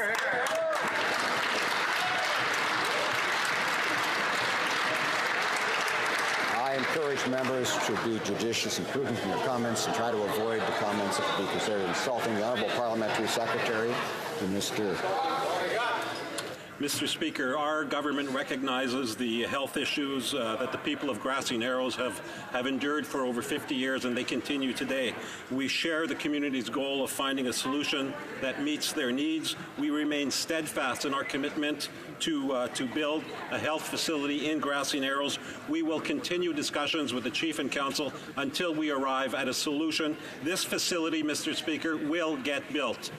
I encourage members to be judicious and prudent in their comments and try to avoid the comments that could be considered insulting. The Honourable Parliamentary Secretary to Mr. Speaker, our government recognizes the health issues that the people of Grassy Narrows have endured for over 50 years, and they continue today. We share the community's goal of finding a solution that meets their needs. We remain steadfast in our commitment to build a health facility in Grassy Narrows. We will continue discussions with the Chief and Council until we arrive at a solution. This facility, Mr. Speaker, will get built.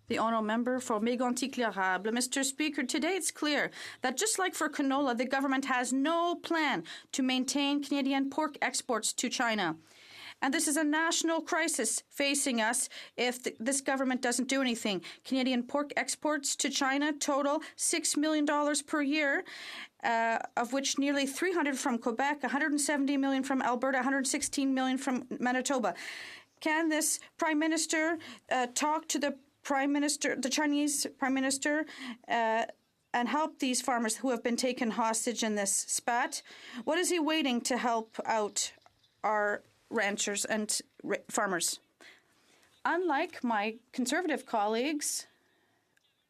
The honourable member for Mégantic-L'Érable. Mr. Speaker, today it's clear that just like for canola, the government has no plan to maintain Canadian pork exports to China. And this is a national crisis facing us if this government doesn't do anything. Canadian pork exports to China total $6 million per year, of which nearly 300 from Quebec, 170 million from Alberta, 116 million from Manitoba. Can this Prime Minister talk to the Chinese Prime Minister, and help these farmers who have been taken hostage in this spat? What is he waiting to help out our ranchers and farmers? Unlike my Conservative colleagues,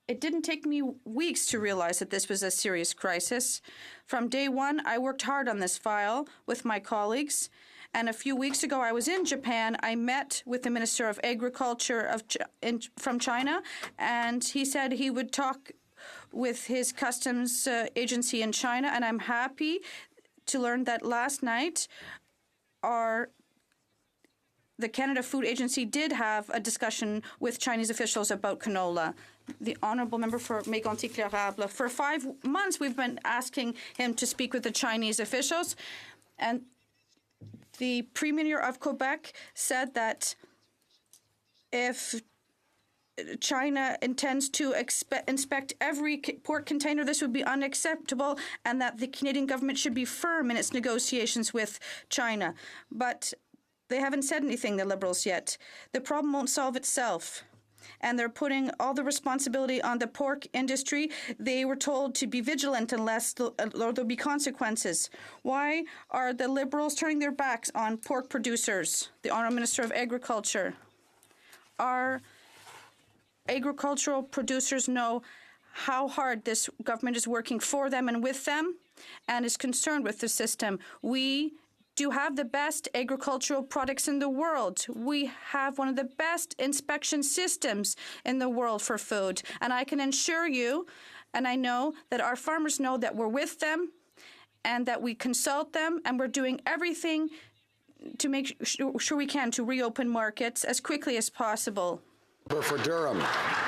it didn't take me weeks to realize that this was a serious crisis. From day one, I worked hard on this file with my colleagues. And a few weeks ago, I was in Japan. I met with the Minister of Agriculture from China, and he said he would talk with his customs agency in China. And I'm happy to learn that last night, the Canada Food Agency did have a discussion with Chinese officials about canola. The honourable member for Mégantic-L'Érable. For 5 months, we've been asking him to speak with the Chinese officials, and the Premier of Quebec said that if China intends to inspect every pork container, this would be unacceptable, and that the Canadian government should be firm in its negotiations with China. But they haven't said anything, the Liberals, yet. The problem won't solve itself. And they're putting all the responsibility on the pork industry. They were told to be vigilant unless there'll be consequences. Why are the Liberals turning their backs on pork producers? The Honourable Minister of Agriculture. Our agricultural producers know how hard this government is working for them and with them, and is concerned with the system. We do have the best agricultural products in the world. We have one of the best inspection systems in the world for food. And I can assure you, and I know that our farmers know that we're with them and that we consult them, and we're doing everything to make sure we can to reopen markets as quickly as possible. For Durham.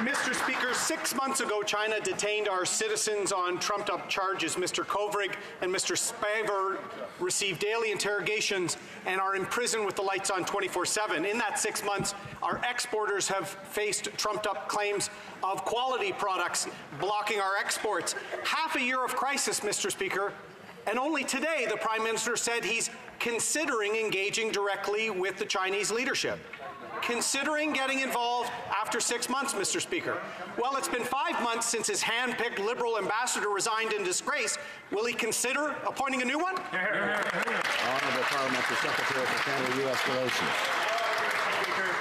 Mr. Speaker, 6 months ago, China detained our citizens on trumped-up charges. Mr. Kovrig and Mr. Spaver receive daily interrogations and are in prison with the lights on 24/7. In that 6 months, our exporters have faced trumped-up claims of quality products blocking our exports. Half a year of crisis, Mr. Speaker, and only today the Prime Minister said he's considering engaging directly with the Chinese leadership. Considering getting involved after 6 months, Mr. Speaker. Well, it's been 5 months since his hand-picked Liberal ambassador resigned in disgrace. Will he consider appointing a new one? Honourable Parliamentary Secretary for Canada-U.S. Relations.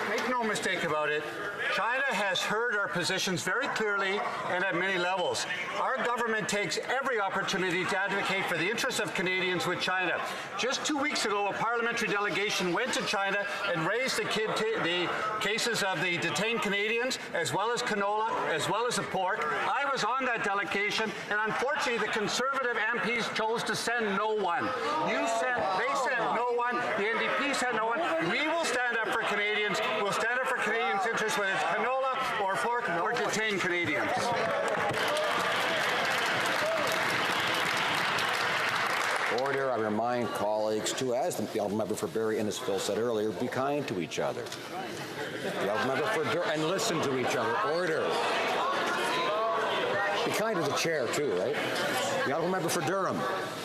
Make no no mistake about it, China has heard our positions very clearly and at many levels. Our government takes every opportunity to advocate for the interests of Canadians with China. Just 2 weeks ago, a parliamentary delegation went to China and raised the cases of the detained Canadians, as well as canola, as well as the pork. I was on that delegation, and unfortunately, the Conservative MPs chose to send no one. They sent no one. The NDP sent no one. We will stand up for Canadians. We'll stand up for Canadians' interests, whether it's canola or pork or detained Canadians. Order. I remind colleagues to, as the honourable member for Barrie Innisfil said earlier, be kind to each other. The honourable member for Durham, and listen to each other. Order. Be kind to the chair too, right? The honourable member for Durham.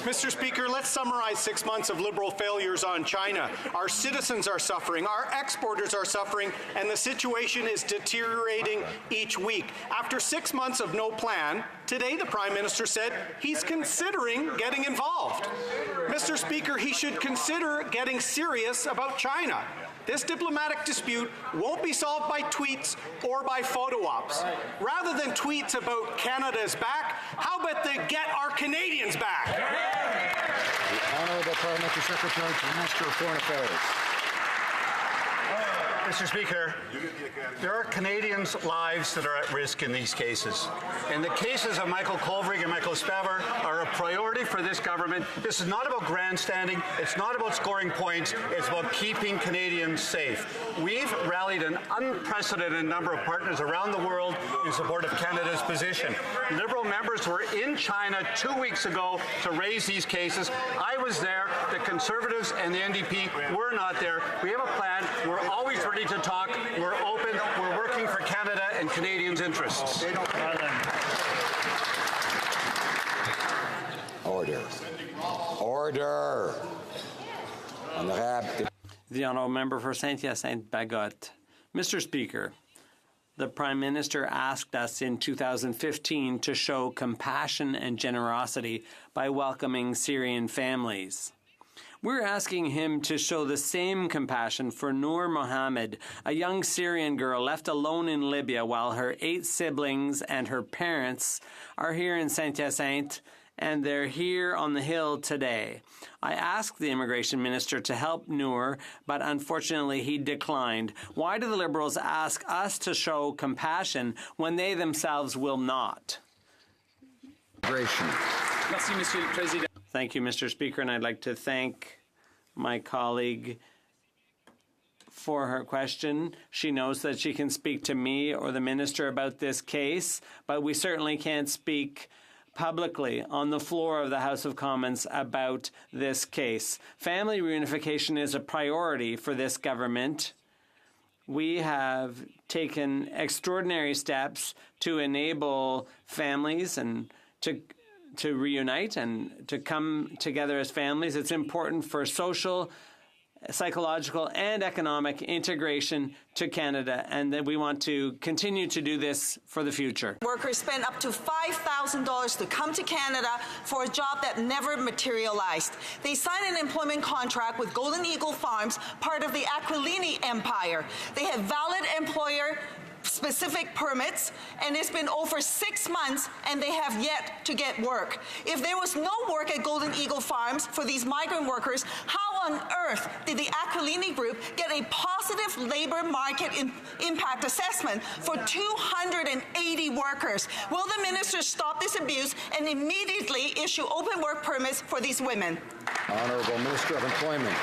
Mr. Speaker, let's summarize 6 months of Liberal failures on China. Our citizens are suffering, our exporters are suffering, and the situation is deteriorating each week. After 6 months of no plan, today the Prime Minister said he's considering getting involved. Mr. Speaker, he should consider getting serious about China. This diplomatic dispute won't be solved by tweets or by photo ops. Rather than tweets about Canada's back, how about they get our Canadians back? The Honourable Parliamentary Secretary to the Minister of Foreign Affairs. Mr. Speaker, there are Canadians' lives that are at risk in these cases. And the cases of Michael Kovrig and Michael Spavor are a priority for this government. This is not about grandstanding. It's not about scoring points. It's about keeping Canadians safe. We've rallied an unprecedented number of partners around the world in support of Canada's position. Liberal members were in China 2 weeks ago to raise these cases. I was there. The Conservatives and the NDP were not there. We have a plan. We're always ready to talk. We're open. We're working for Canada and Canadians' interests. Order. Order. The honourable member for Saint-Hyacinthe-Bagotte. Mr. Speaker, the Prime Minister asked us in 2015 to show compassion and generosity by welcoming Syrian families. We're asking him to show the same compassion for Noor Mohammed, a young Syrian girl left alone in Libya while her 8 siblings and her parents are here in Saint-Hyacinthe, and they're here on the Hill today. I asked the Immigration Minister to help Noor, but unfortunately he declined. Why do the Liberals ask us to show compassion when they themselves will not? Immigration. Merci, Monsieur le Président. Thank you, Mr. Speaker, and I'd like to thank my colleague for her question. She knows that she can speak to me or the minister about this case, but we certainly can't speak publicly on the floor of the House of Commons about this case. Family reunification is a priority for this government. We have taken extraordinary steps to enable families and to reunite and to come together as families. It's important for social, psychological, and economic integration to Canada, and that we want to continue to do this for the future. Workers spend up to $5,000 to come to Canada for a job that never materialized. They sign an employment contract with Golden Eagle Farms, part of the Aquilini empire. They have valid employer specific permits, and it's been over 6 months and they have yet to get work. If there was no work at Golden Eagle Farms for these migrant workers, how on earth did the Aquilini Group get a positive labor market impact assessment for 280 workers? Will the minister stop this abuse and immediately issue open work permits for these women? Honourable Minister of Employment.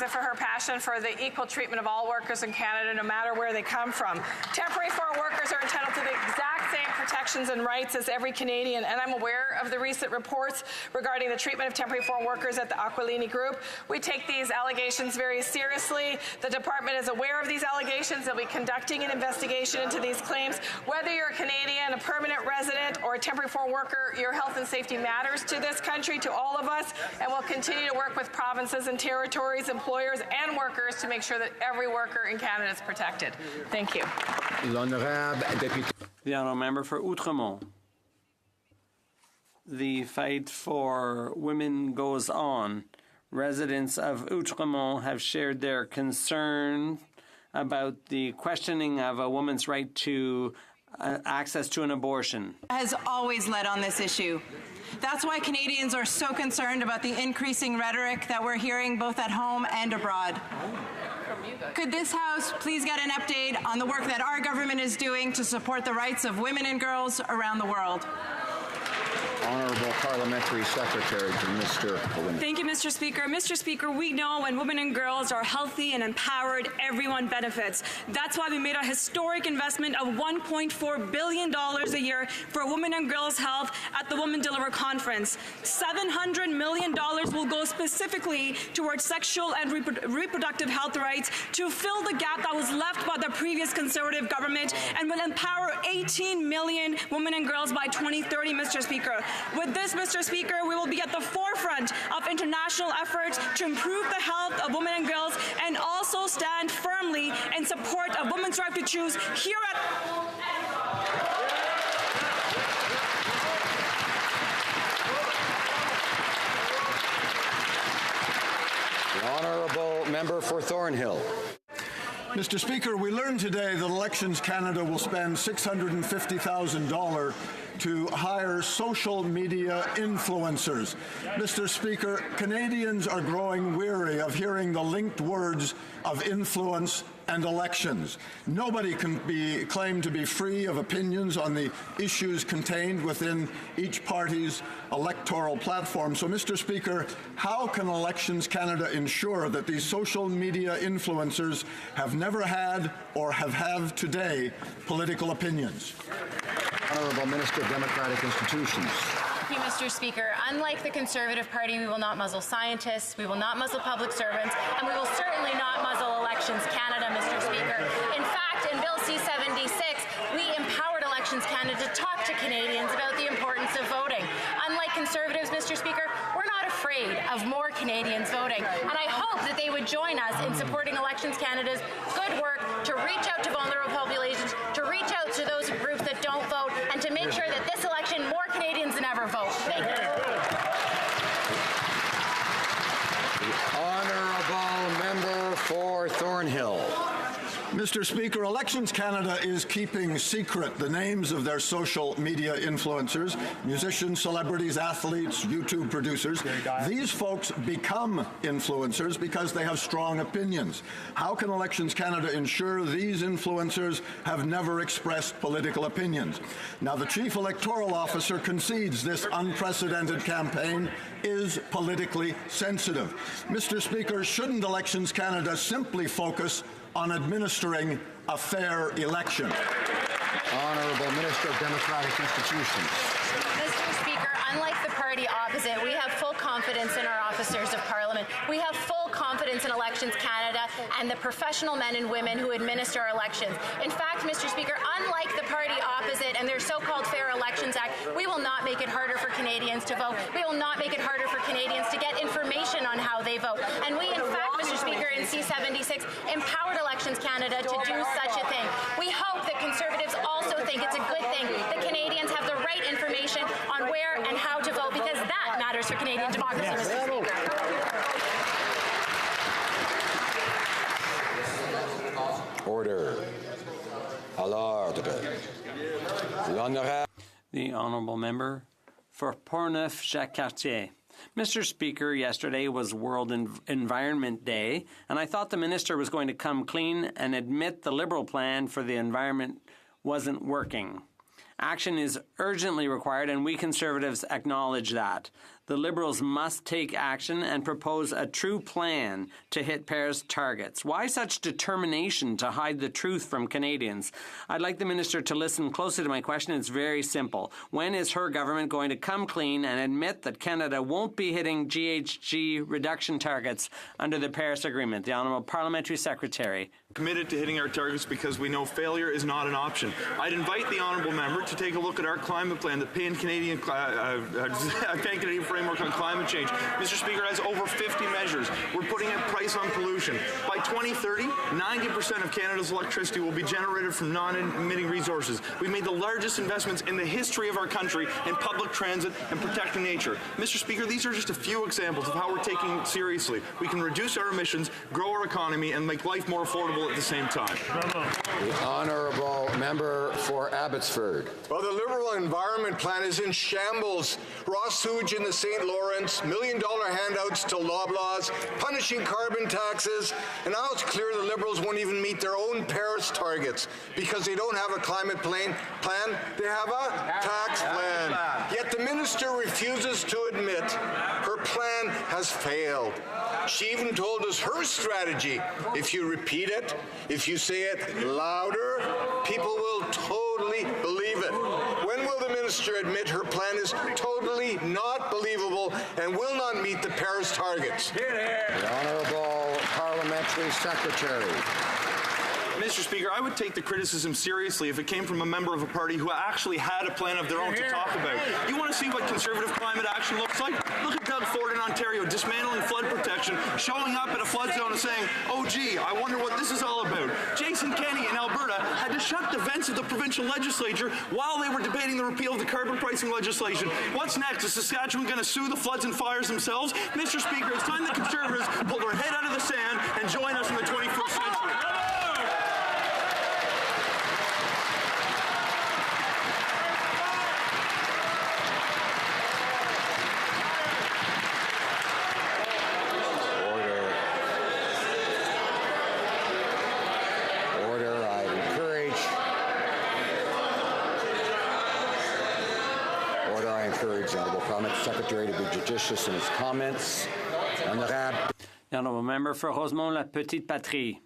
For her passion for the equal treatment of all workers in Canada, no matter where they come from. Temporary foreign workers are entitled to the exact same protections and rights as every Canadian, and I'm aware of the recent reports regarding the treatment of temporary foreign workers at the Aquilini Group. We take these allegations very seriously. The department is aware of these allegations. They'll be conducting an investigation into these claims. Whether you're a Canadian, a permanent resident, or a temporary foreign worker, your health and safety matters to this country, to all of us, and we'll continue to work with provinces and territories, employers and workers to make sure that every worker in Canada is protected. Thank you. The honourable member for Outremont. The fight for women goes on. Residents of Outremont have shared their concern about the questioning of a woman's right to access to an abortion. Has always led on this issue. That's why Canadians are so concerned about the increasing rhetoric that we're hearing both at home and abroad. Could this House please get an update on the work that our government is doing to support the rights of women and girls around the world? Honourable Parliamentary Secretary to Mr. Kawin. Thank you, Mr. Speaker. Mr. Speaker, we know when women and girls are healthy and empowered, everyone benefits. That's why we made a historic investment of $1.4 billion a year for women and girls' health at the Women Deliver Conference. $700 million will go specifically towards sexual and reproductive health rights to fill the gap that was left by the previous Conservative government, and will empower 18 million women and girls by 2030, Mr. Speaker. With this, Mr. Speaker, we will be at the forefront of international efforts to improve the health of women and girls, and also stand firmly in support of women's right to choose here at... The Honourable Member for Thornhill. Mr. Speaker, we learned today that Elections Canada will spend $650,000 to hire social media influencers. Mr. Speaker, Canadians are growing weary of hearing the linked words of influence and elections. Nobody can be claimed to be free of opinions on the issues contained within each party's electoral platform. So, Mr. Speaker, how can Elections Canada ensure that these social media influencers have never had or have today political opinions? Honourable Minister of Democratic Institutions. Thank you, Mr. Speaker. Unlike the Conservative Party, we will not muzzle scientists, we will not muzzle public servants, and we will certainly not muzzle Elections Canada, Mr. Speaker. In fact, in Bill C-76, we empowered Elections Canada to talk to Canadians about the importance of voting. Unlike Conservatives, Mr. Speaker, we're not afraid of more Canadians voting, and I hope that they would join us in supporting Elections Canada's good work to reach out to vulnerable populations, to reach out to those groups that don't vote, and to make sure that this election more Canadians than ever vote. Thank you. The Honourable Member for Thornhill. Mr. Speaker, Elections Canada is keeping secret the names of their social media influencers, musicians, celebrities, athletes, YouTube producers. These folks become influencers because they have strong opinions. How can Elections Canada ensure these influencers have never expressed political opinions? Now, the Chief Electoral Officer concedes this unprecedented campaign is politically sensitive. Mr. Speaker, shouldn't Elections Canada simply focus on administering a fair election? Honourable Minister of Democratic Institutions. Mr. Speaker, unlike the party opposite, we have full confidence in our officers of Parliament. We have full confidence in Elections Canada and the professional men and women who administer our elections. In fact, Mr. Speaker, unlike the party opposite and their so-called Fair Elections Act, we will not make it harder for Canadians to vote. We will not make it harder for Canadians to get information on how they vote. And we, in fact, Mr. Speaker, in C-76, empowered Elections Canada to do such a thing. We hope that Conservatives also think it's a good thing that Canadians have the right information on where and how to vote, because that matters for Canadian democracy, Mr. Speaker. Order. À l'ordre. The Honourable Member for Portneuf-Jacques-Cartier. Mr. Speaker, yesterday was World Environment Day, and I thought the minister was going to come clean and admit the Liberal plan for the environment wasn't working. Action is urgently required, and we Conservatives acknowledge that. The Liberals must take action and propose a true plan to hit Paris targets. Why such determination to hide the truth from Canadians? I'd like the Minister to listen closely to my question. It's very simple. When is her government going to come clean and admit that Canada won't be hitting GHG reduction targets under the Paris Agreement? The Honourable Parliamentary Secretary. Committed to hitting our targets because we know failure is not an option. I'd invite the Honourable Member to take a look at our climate plan, the Pan-Canadian Framework framework on climate change. Mr. Speaker, has over 50 measures. We're putting a price on pollution. By 2030, 90% of Canada's electricity will be generated from non-emitting resources. We've made the largest investments in the history of our country in public transit and protecting nature. Mr. Speaker, these are just a few examples of how we're taking it seriously. We can reduce our emissions, grow our economy, and make life more affordable at the same time. The honourable member for Abbotsford. Well, the Liberal Environment Plan is in shambles. Raw sewage in the St. Lawrence, $1 million handouts to Loblaws, punishing carbon taxes, and now it's clear the Liberals won't even meet their own Paris targets because they don't have a climate plan, they have a tax plan. Yet the minister refuses to admit her plan has failed. She even told us her strategy. If you repeat it, if you say it louder, people will totally believe it. When will the minister admit her plan is totally not believable and will not meet the Paris targets? The Honourable Parliamentary Secretary. Mr. Speaker, I would take the criticism seriously if it came from a member of a party who actually had a plan of their own to talk about. You want to see what Conservative climate action looks like? Look at Doug Ford in Ontario dismantling flood protection, showing up at a flood zone and saying, oh gee, I wonder what this is all about. Jason Kenney in Alberta had to shut the vents of the provincial legislature while they were debating the repeal of the carbon pricing legislation. What's next? Is Saskatchewan going to sue the floods and fires themselves? Mr. Speaker, it's time the Conservatives pull their head out of the sand and join us in the 21st century. Secretary to be judicious in his comments. The honourable member for Rosemont La Petite Patrie.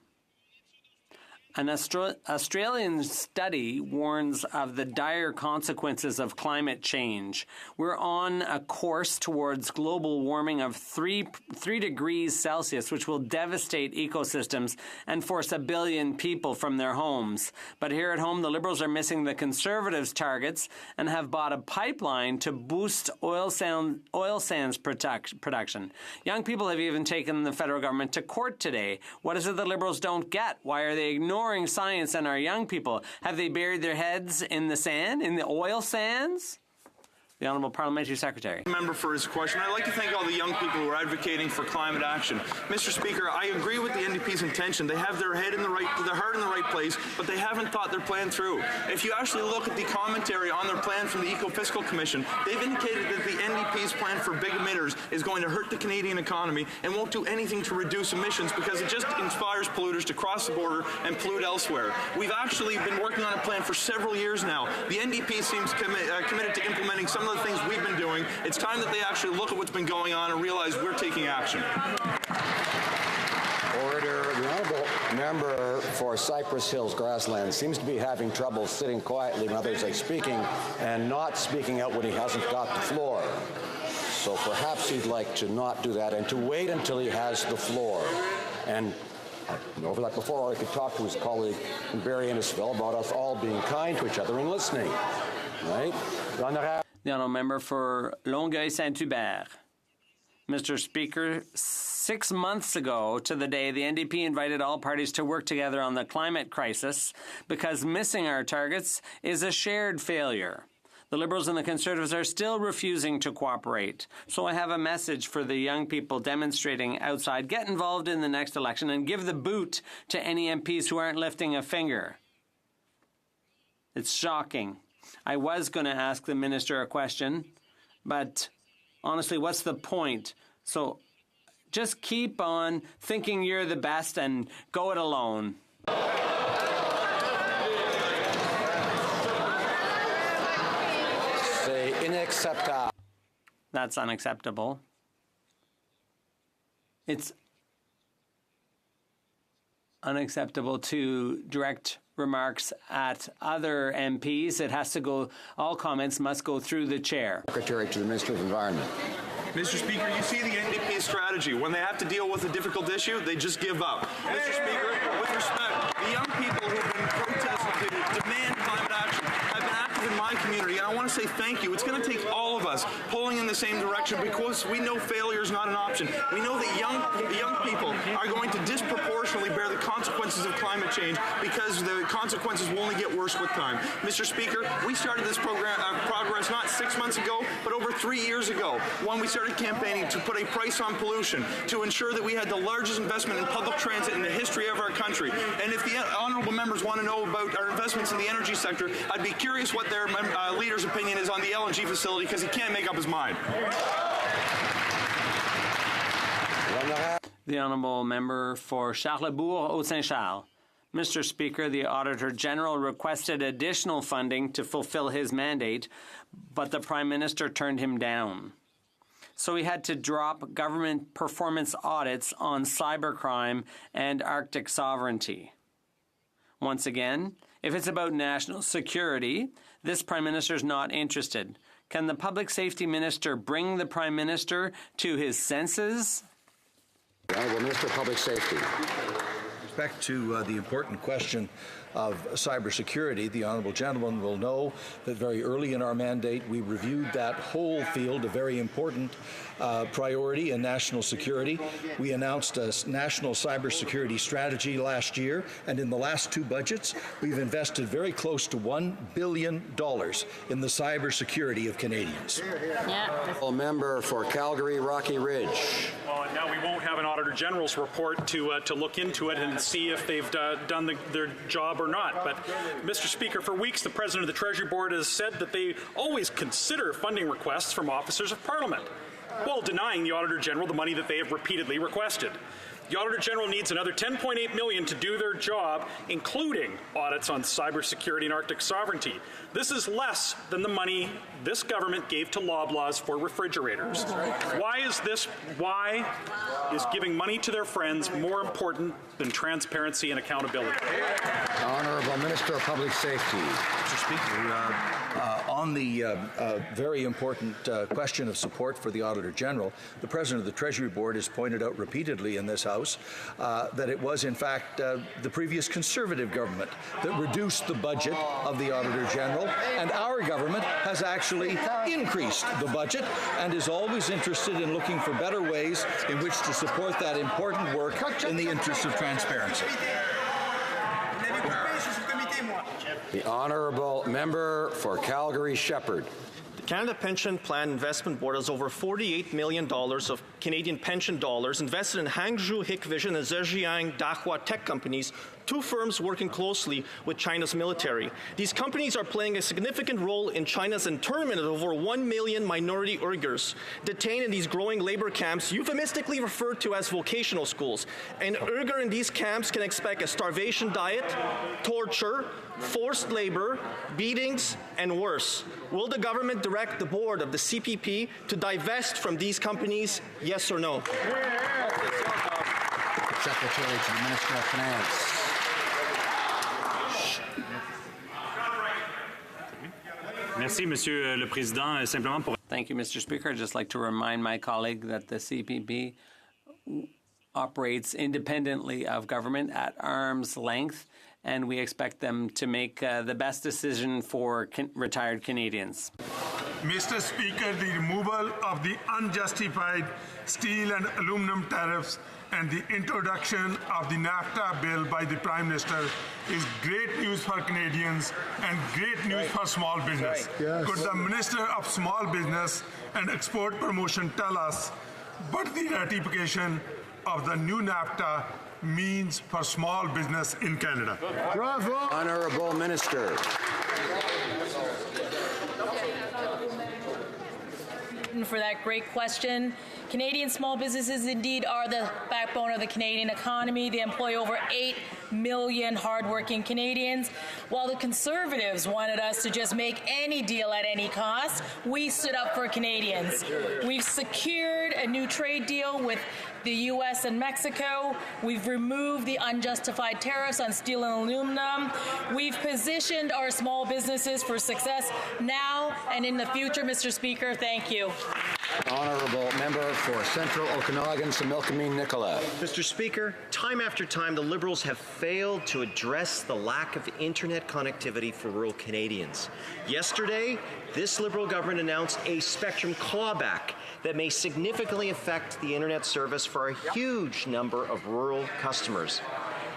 An Australian study warns of the dire consequences of climate change. We're on a course towards global warming of 3 degrees Celsius, which will devastate ecosystems and force 1 billion people from their homes. But here at home, the Liberals are missing the Conservatives' targets and have bought a pipeline to boost oil sands production. Young people have even taken the federal government to court today. What is it the Liberals don't get? Why are they ignoring science and our young people? Have they buried their heads in the sand, in the oil sands? The Honourable Parliamentary Secretary. Member for his question. I'd like to thank all the young people who are advocating for climate action. Mr. Speaker, I agree with the NDP's intention. They have their heart in the right place, but they haven't thought their plan through. If you actually look at the commentary on their plan from the Eco-Fiscal Commission, they've indicated that the NDP's plan for big emitters is going to hurt the Canadian economy and won't do anything to reduce emissions because it just inspires polluters to cross the border and pollute elsewhere. We've actually been working on a plan for several years now. The NDP seems committed to implementing some of the things we've been doing. It's time that they actually look at what's been going on and realize we're taking action. Order. The honourable member for Cypress Hills Grasslands seems to be having trouble sitting quietly when others are speaking and not speaking out when he hasn't got the floor. So perhaps he'd like to not do that and to wait until he has the floor. And over that before, or he could talk to his colleague Barry Innisfil about us all being kind to each other and listening. Right? The honourable member for Longueuil-Saint-Hubert. Mr. Speaker, 6 months ago to the day, the NDP invited all parties to work together on the climate crisis because missing our targets is a shared failure. The Liberals and the Conservatives are still refusing to cooperate. So I have a message for the young people demonstrating outside. Get involved in the next election and give the boot to any MPs who aren't lifting a finger. It's shocking. I was going to ask the minister a question, but honestly, what's the point? So just keep on thinking you're the best and go it alone. Say unacceptable. That's unacceptable. It's unacceptable to direct remarks at other MPs. It has to go, all comments must go through the chair. Secretary to the Minister of Environment. Mr. Speaker, you see the NDP strategy. When they have to deal with a difficult issue, they just give up. Mr. Speaker, with respect, the young people who've been protesting to demand climate action have been active in my community, and I want to say thank you. It's going to take all of us pulling in the same direction because we know failure is not an option. We know that young people are going to disproportionately bear the consequences of climate change because the consequences will only get worse with time. Mr. Speaker, we started this progress not 6 months ago, but over 3 years ago, when we started campaigning to put a price on pollution, to ensure that we had the largest investment in public transit in the history of our country. And if the honourable members want to know about our investments in the energy sector, I'd be curious what their leader's opinion is on the LNG facility, because he can't make up his mind. The honourable member for Charlesbourg-Haute-Saint-Charles. Mr. Speaker, the Auditor General requested additional funding to fulfill his mandate, but the Prime Minister turned him down. So he had to drop government performance audits on cybercrime and Arctic sovereignty. Once again, if it's about national security, this Prime Minister's not interested. Can the Public Safety Minister bring the Prime Minister to his senses? The Honourable Minister of Public Safety. With respect to the important question of cybersecurity, the honourable gentleman will know that very early in our mandate we reviewed that whole field, a very important priority in national security. We announced a national cybersecurity strategy last year, and in the last two budgets we've invested very close to $1 billion in the cybersecurity of Canadians. Yeah. Member for Calgary, Rocky Ridge. Well, now we won't have an Auditor General's report to look into it and see if they've done their job or not. But, Mr. Speaker, for weeks the President of the Treasury Board has said that they always consider funding requests from officers of Parliament, while denying the Auditor General the money that they have repeatedly requested. The Auditor General needs another $10.8 million to do their job, including audits on cybersecurity and Arctic sovereignty. This is less than the money this government gave to Loblaws for refrigerators. Why is giving money to their friends more important than transparency and accountability? Honourable Minister of Public Safety. Mr. Speaker, on the very important question of support for the Auditor General, the President of the Treasury Board has pointed out repeatedly in this House that it was, in fact, the previous Conservative government that reduced the budget of the Auditor General, and our government has actually increased the budget and is always interested in looking for better ways in which to support that important work in the interest of transparency. The Honourable Member for Calgary Shepherd. The Canada Pension Plan Investment Board has over $48 million of Canadian pension dollars invested in Hangzhou Hikvision and Zhejiang Dahua tech companies, two firms working closely with China's military. These companies are playing a significant role in China's internment of over 1 million minority Uyghurs detained in these growing labor camps, euphemistically referred to as vocational schools. An Uyghur in these camps can expect a starvation diet, torture, forced labor, beatings, and worse. Will the government direct the board of the CPP to divest from these companies, yes or no? Secretary to the Minister of Finance. Merci, Monsieur le Président. Simplement pour... Thank you, Mr. Speaker. I'd just like to remind my colleague that the CPP operates independently of government at arm's length, and we expect them to make the best decision for retired Canadians. Mr. Speaker, the removal of the unjustified steel and aluminum tariffs and the introduction of the NAFTA bill by the Prime Minister is great news for Canadians and great news for small business. Yes. Could the Minister of Small Business and Export Promotion tell us what the ratification of the new NAFTA means for small business in Canada? Bravo! Honourable Minister. For that great question. Canadian small businesses indeed are the backbone of the Canadian economy. They employ over 8 million hardworking Canadians. While the Conservatives wanted us to just make any deal at any cost, we stood up for Canadians. We've secured a new trade deal with the U.S. and Mexico. We've removed the unjustified tariffs on steel and aluminum. We've positioned our small businesses for success now and in the future, Mr. Speaker. Thank you. Honourable Member for Central Okanagan, Similkameen Nicola. Mr. Speaker, time after time the Liberals have failed to address the lack of internet connectivity for rural Canadians. Yesterday, this Liberal government announced a spectrum clawback that may significantly affect the internet service for a huge number of rural customers.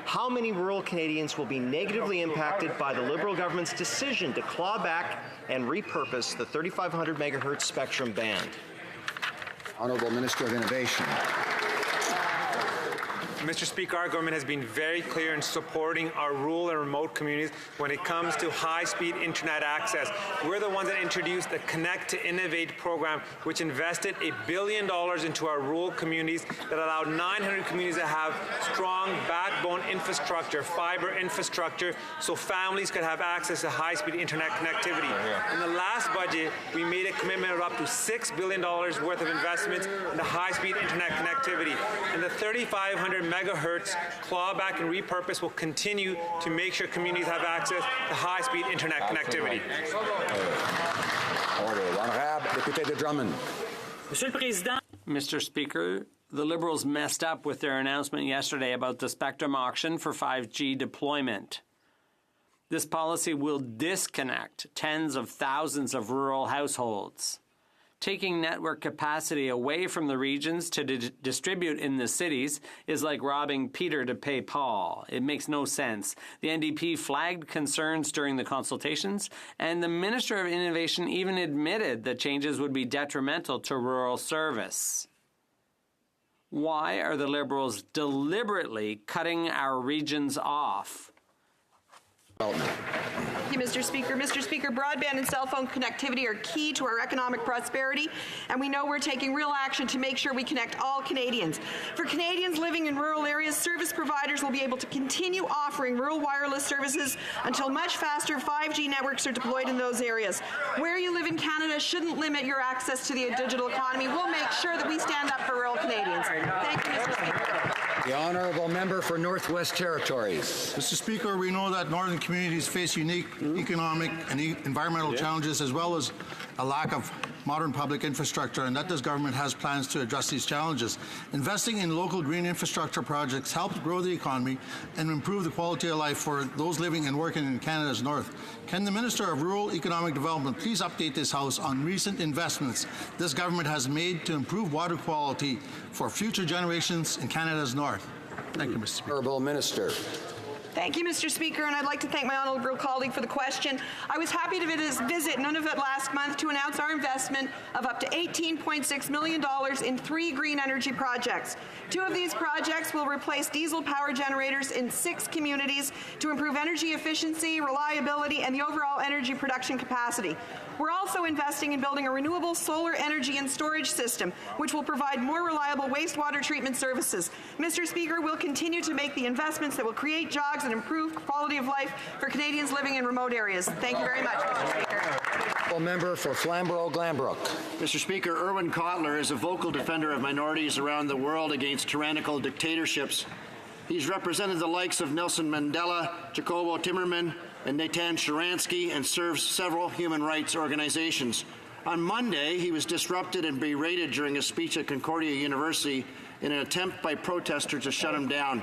How many rural Canadians will be negatively impacted by the Liberal government's decision to claw back and repurpose the 3,500 megahertz spectrum band? Honourable Minister of Innovation. Mr. Speaker, our government has been very clear in supporting our rural and remote communities when it comes to high-speed internet access. We're the ones that introduced the Connect to Innovate program, which invested $1 billion into our rural communities that allowed 900 communities to have strong backbone infrastructure, fiber infrastructure, so families could have access to high-speed internet connectivity. In the last budget, we made a commitment of up to $6 billion worth of investments into high-speed internet connectivity. And the 3,500 megahertz clawback and repurpose will continue to make sure communities have access to high-speed internet connectivity. Mr. Speaker, the Liberals messed up with their announcement yesterday about the spectrum auction for 5G deployment. This policy will disconnect tens of thousands of rural households. Taking network capacity away from the regions to distribute in the cities is like robbing Peter to pay Paul. It makes no sense. The NDP flagged concerns during the consultations, and the Minister of Innovation even admitted that changes would be detrimental to rural service. Why are the Liberals deliberately cutting our regions off? Thank you, Mr. Speaker. Mr. Speaker, broadband and cell phone connectivity are key to our economic prosperity, and we know we're taking real action to make sure we connect all Canadians. For Canadians living in rural areas, service providers will be able to continue offering rural wireless services until much faster 5G networks are deployed in those areas. Where you live in Canada shouldn't limit your access to the digital economy. We'll make sure that we stand up for rural Canadians. Thank you, Mr. Speaker. The Honourable Member for Northwest Territories. Mr. Speaker, we know that northern communities face unique economic and environmental challenges, as well as a lack of modern public infrastructure, and that this government has plans to address these challenges. Investing in local green infrastructure projects helps grow the economy and improve the quality of life for those living and working in Canada's north. Can the Minister of Rural Economic Development please update this House on recent investments this government has made to improve water quality for future generations in Canada's north? Thank you, Mr. Speaker. Honourable Minister. Thank you, Mr. Speaker, and I'd like to thank my honourable colleague for the question. I was happy to visit Nunavut last month to announce our investment of up to $18.6 million in 3 green energy projects. 2 of these projects will replace diesel power generators in 6 communities to improve energy efficiency, reliability, and the overall energy production capacity. We're also investing in building a renewable solar energy and storage system, which will provide more reliable wastewater treatment services. Mr. Speaker, we'll continue to make the investments that will create jobs and improve quality of life for Canadians living in remote areas. Thank you very much, Mr. Speaker. Member for Flamborough-Glanbrook. Mr. Speaker, Irwin Cotler is a vocal defender of minorities around the world against tyrannical dictatorships. He's represented the likes of Nelson Mandela, Jacobo Timmerman, and Natan Sharansky, and serves several human rights organizations. On Monday, he was disrupted and berated during a speech at Concordia University in an attempt by protesters to shut him down.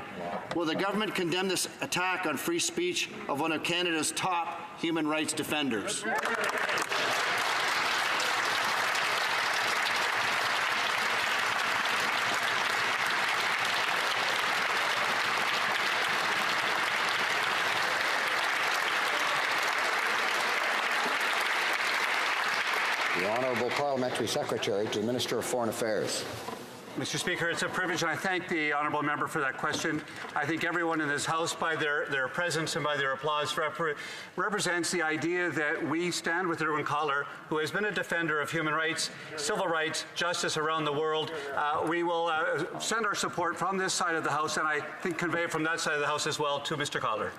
Will the government condemn this attack on free speech of one of Canada's top human rights defenders? The Honourable Parliamentary Secretary to the Minister of Foreign Affairs. Mr. Speaker, it's a privilege, and I thank the honourable member for that question. I think everyone in this House, by their presence and by their applause, represents the idea that we stand with Irwin Cotler, who has been a defender of human rights, civil rights, justice around the world. We will send our support from this side of the House, and I think convey it from that side of the House as well to Mr. Cotler.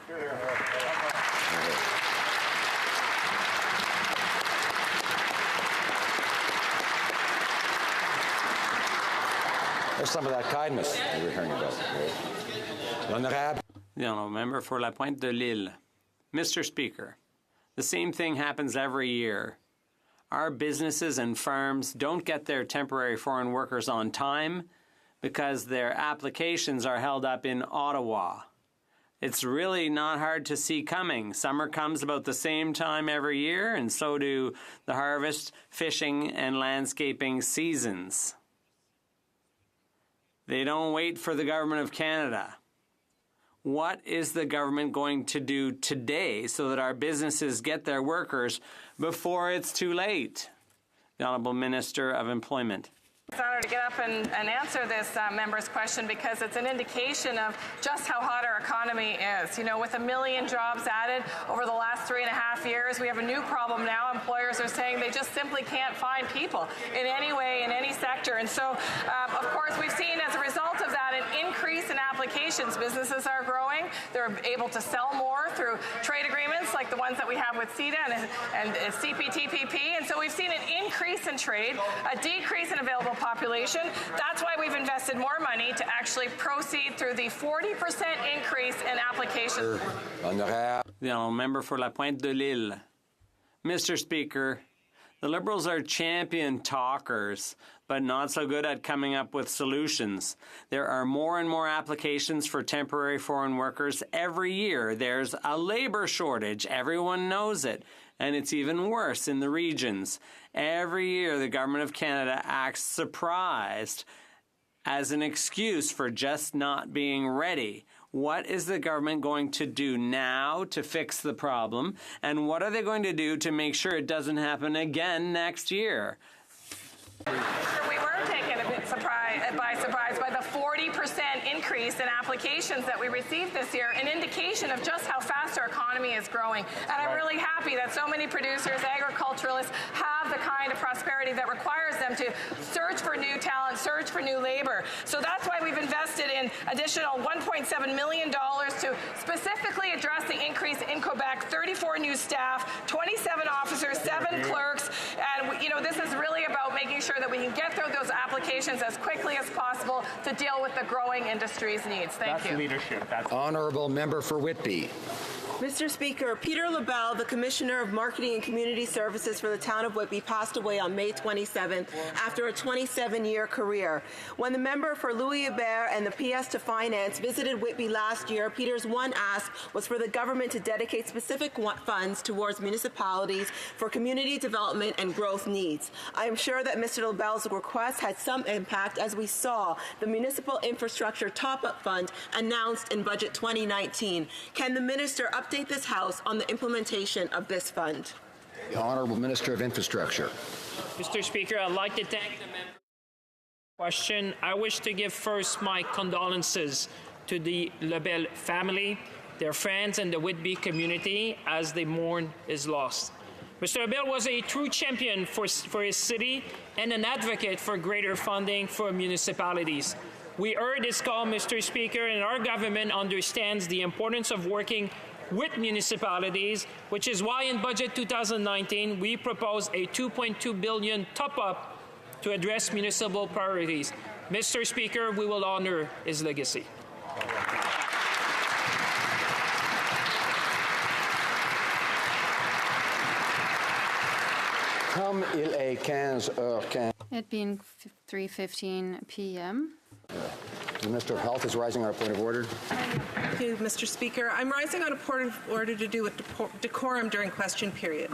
There's some of that kindness that we're hearing about. The Honourable Member for La Pointe de l'Île. Mr. Speaker, the same thing happens every year. Our businesses and farms don't get their temporary foreign workers on time because their applications are held up in Ottawa. It's really not hard to see coming. Summer comes about the same time every year, and so do the harvest, fishing, and landscaping seasons. They don't wait for the Government of Canada. What is the government going to do today so that our businesses get their workers before it's too late? The Honourable Minister of Employment. It's an honor to get up and answer this member's question because it's an indication of just how hot our economy is. You know, with 1 million jobs added over the last 3.5 years, we have a new problem now. Employers are saying they just simply can't find people in any way, in any sector. And so, of course, we've seen as a result of that an increase in applications. Businesses are growing. They're able to sell more through trade agreements like the ones that we have with CETA and CPTPP. And so we've seen an increase in trade, a decrease in available population. That's why we've invested more money to actually proceed through the 40% increase in applications. The Honourable Member for La Pointe de l'Île. Mr. Speaker, the Liberals are champion talkers, but not so good at coming up with solutions. There are more and more applications for temporary foreign workers every year. There's a labour shortage. Everyone knows it. And it's even worse in the regions. Every year, the Government of Canada acts surprised as an excuse for just not being ready. What is the government going to do now to fix the problem? And what are they going to do to make sure it doesn't happen again next year? We were taken a bit by surprise by the 40% increase in applications that we received this year, an indication of just how fast our economy is growing. And I'm really happy that so many producers, agriculturalists, have the kind of prosperity that requires them to search for new talent, search for new labor. So that's why we've invested in additional $1.7 million to specifically address the increase in Quebec, 34 new staff, 27 officers, 7 clerks. And, you know, this is really about making sure that we can get through those applications as quickly as possible to deal with the growing industry's needs. Thank you. That's leadership. Honourable Member for Whitby. Mr. Speaker, Peter LaBelle, the Commissioner of Marketing and Community Services for the town of Whitby, passed away on May 27th after a 27-year career. When the member for Louis-Hébert and the PS to Finance visited Whitby last year, Peter's one ask was for the government to dedicate specific funds towards municipalities for community development and growth needs. I am sure that Mr. LaBelle's request had some impact as we saw the Municipal Infrastructure Top-Up Fund announced in Budget 2019. Can the Minister update this House on the implementation of this fund? The Honourable Minister of Infrastructure. Mr. Speaker, I'd like to thank the member for the question. I wish to give first my condolences to the LaBelle family, their friends, and the Whitby community as they mourn his loss. Mr. LaBelle was a true champion for his city and an advocate for greater funding for municipalities. We heard his call, Mr. Speaker, and our government understands the importance of working with municipalities, which is why in Budget 2019 we propose a $2.2 billion top-up to address municipal priorities. Mr. Speaker, we will honor his legacy. It being 3:15 p.m. The Minister of Health is rising on a point of order. Thank you, Mr. Speaker. I'm rising on a point of order to do with decorum during question period.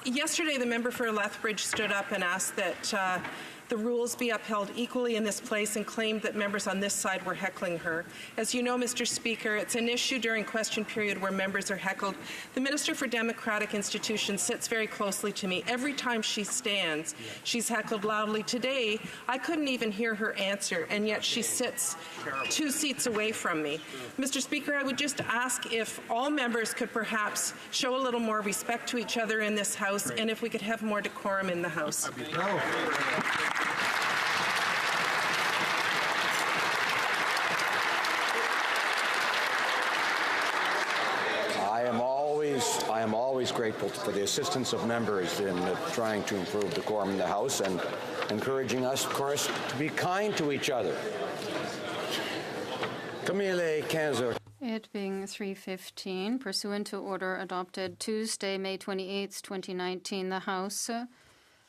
Yesterday, the member for Lethbridge stood up and asked that the rules be upheld equally in this place and claimed that members on this side were heckling her. As you know, Mr. Speaker, it's an issue during question period where members are heckled. The Minister for Democratic Institutions sits very closely to me. Every time she stands, she's heckled loudly. Today, I couldn't even hear her answer, and yet she sits 2 seats away from me. Mr. Speaker, I would just ask if all members could perhaps show a little more respect to each other in this House, and if we could have more decorum in the House. I am always grateful for the assistance of members in trying to improve decorum in the House and encouraging us, of course, to be kind to each other. It being 3:15, pursuant to order adopted Tuesday, May 28, 2019, the House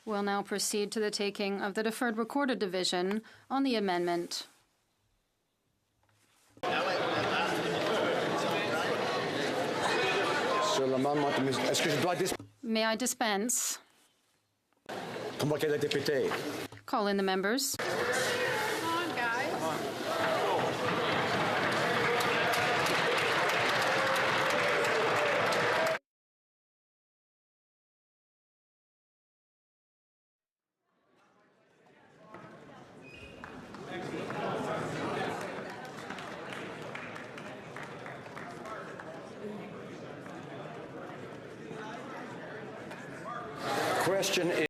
will now proceed to the taking of the deferred recorded division on the amendment. May I dispense? Call in the members. Question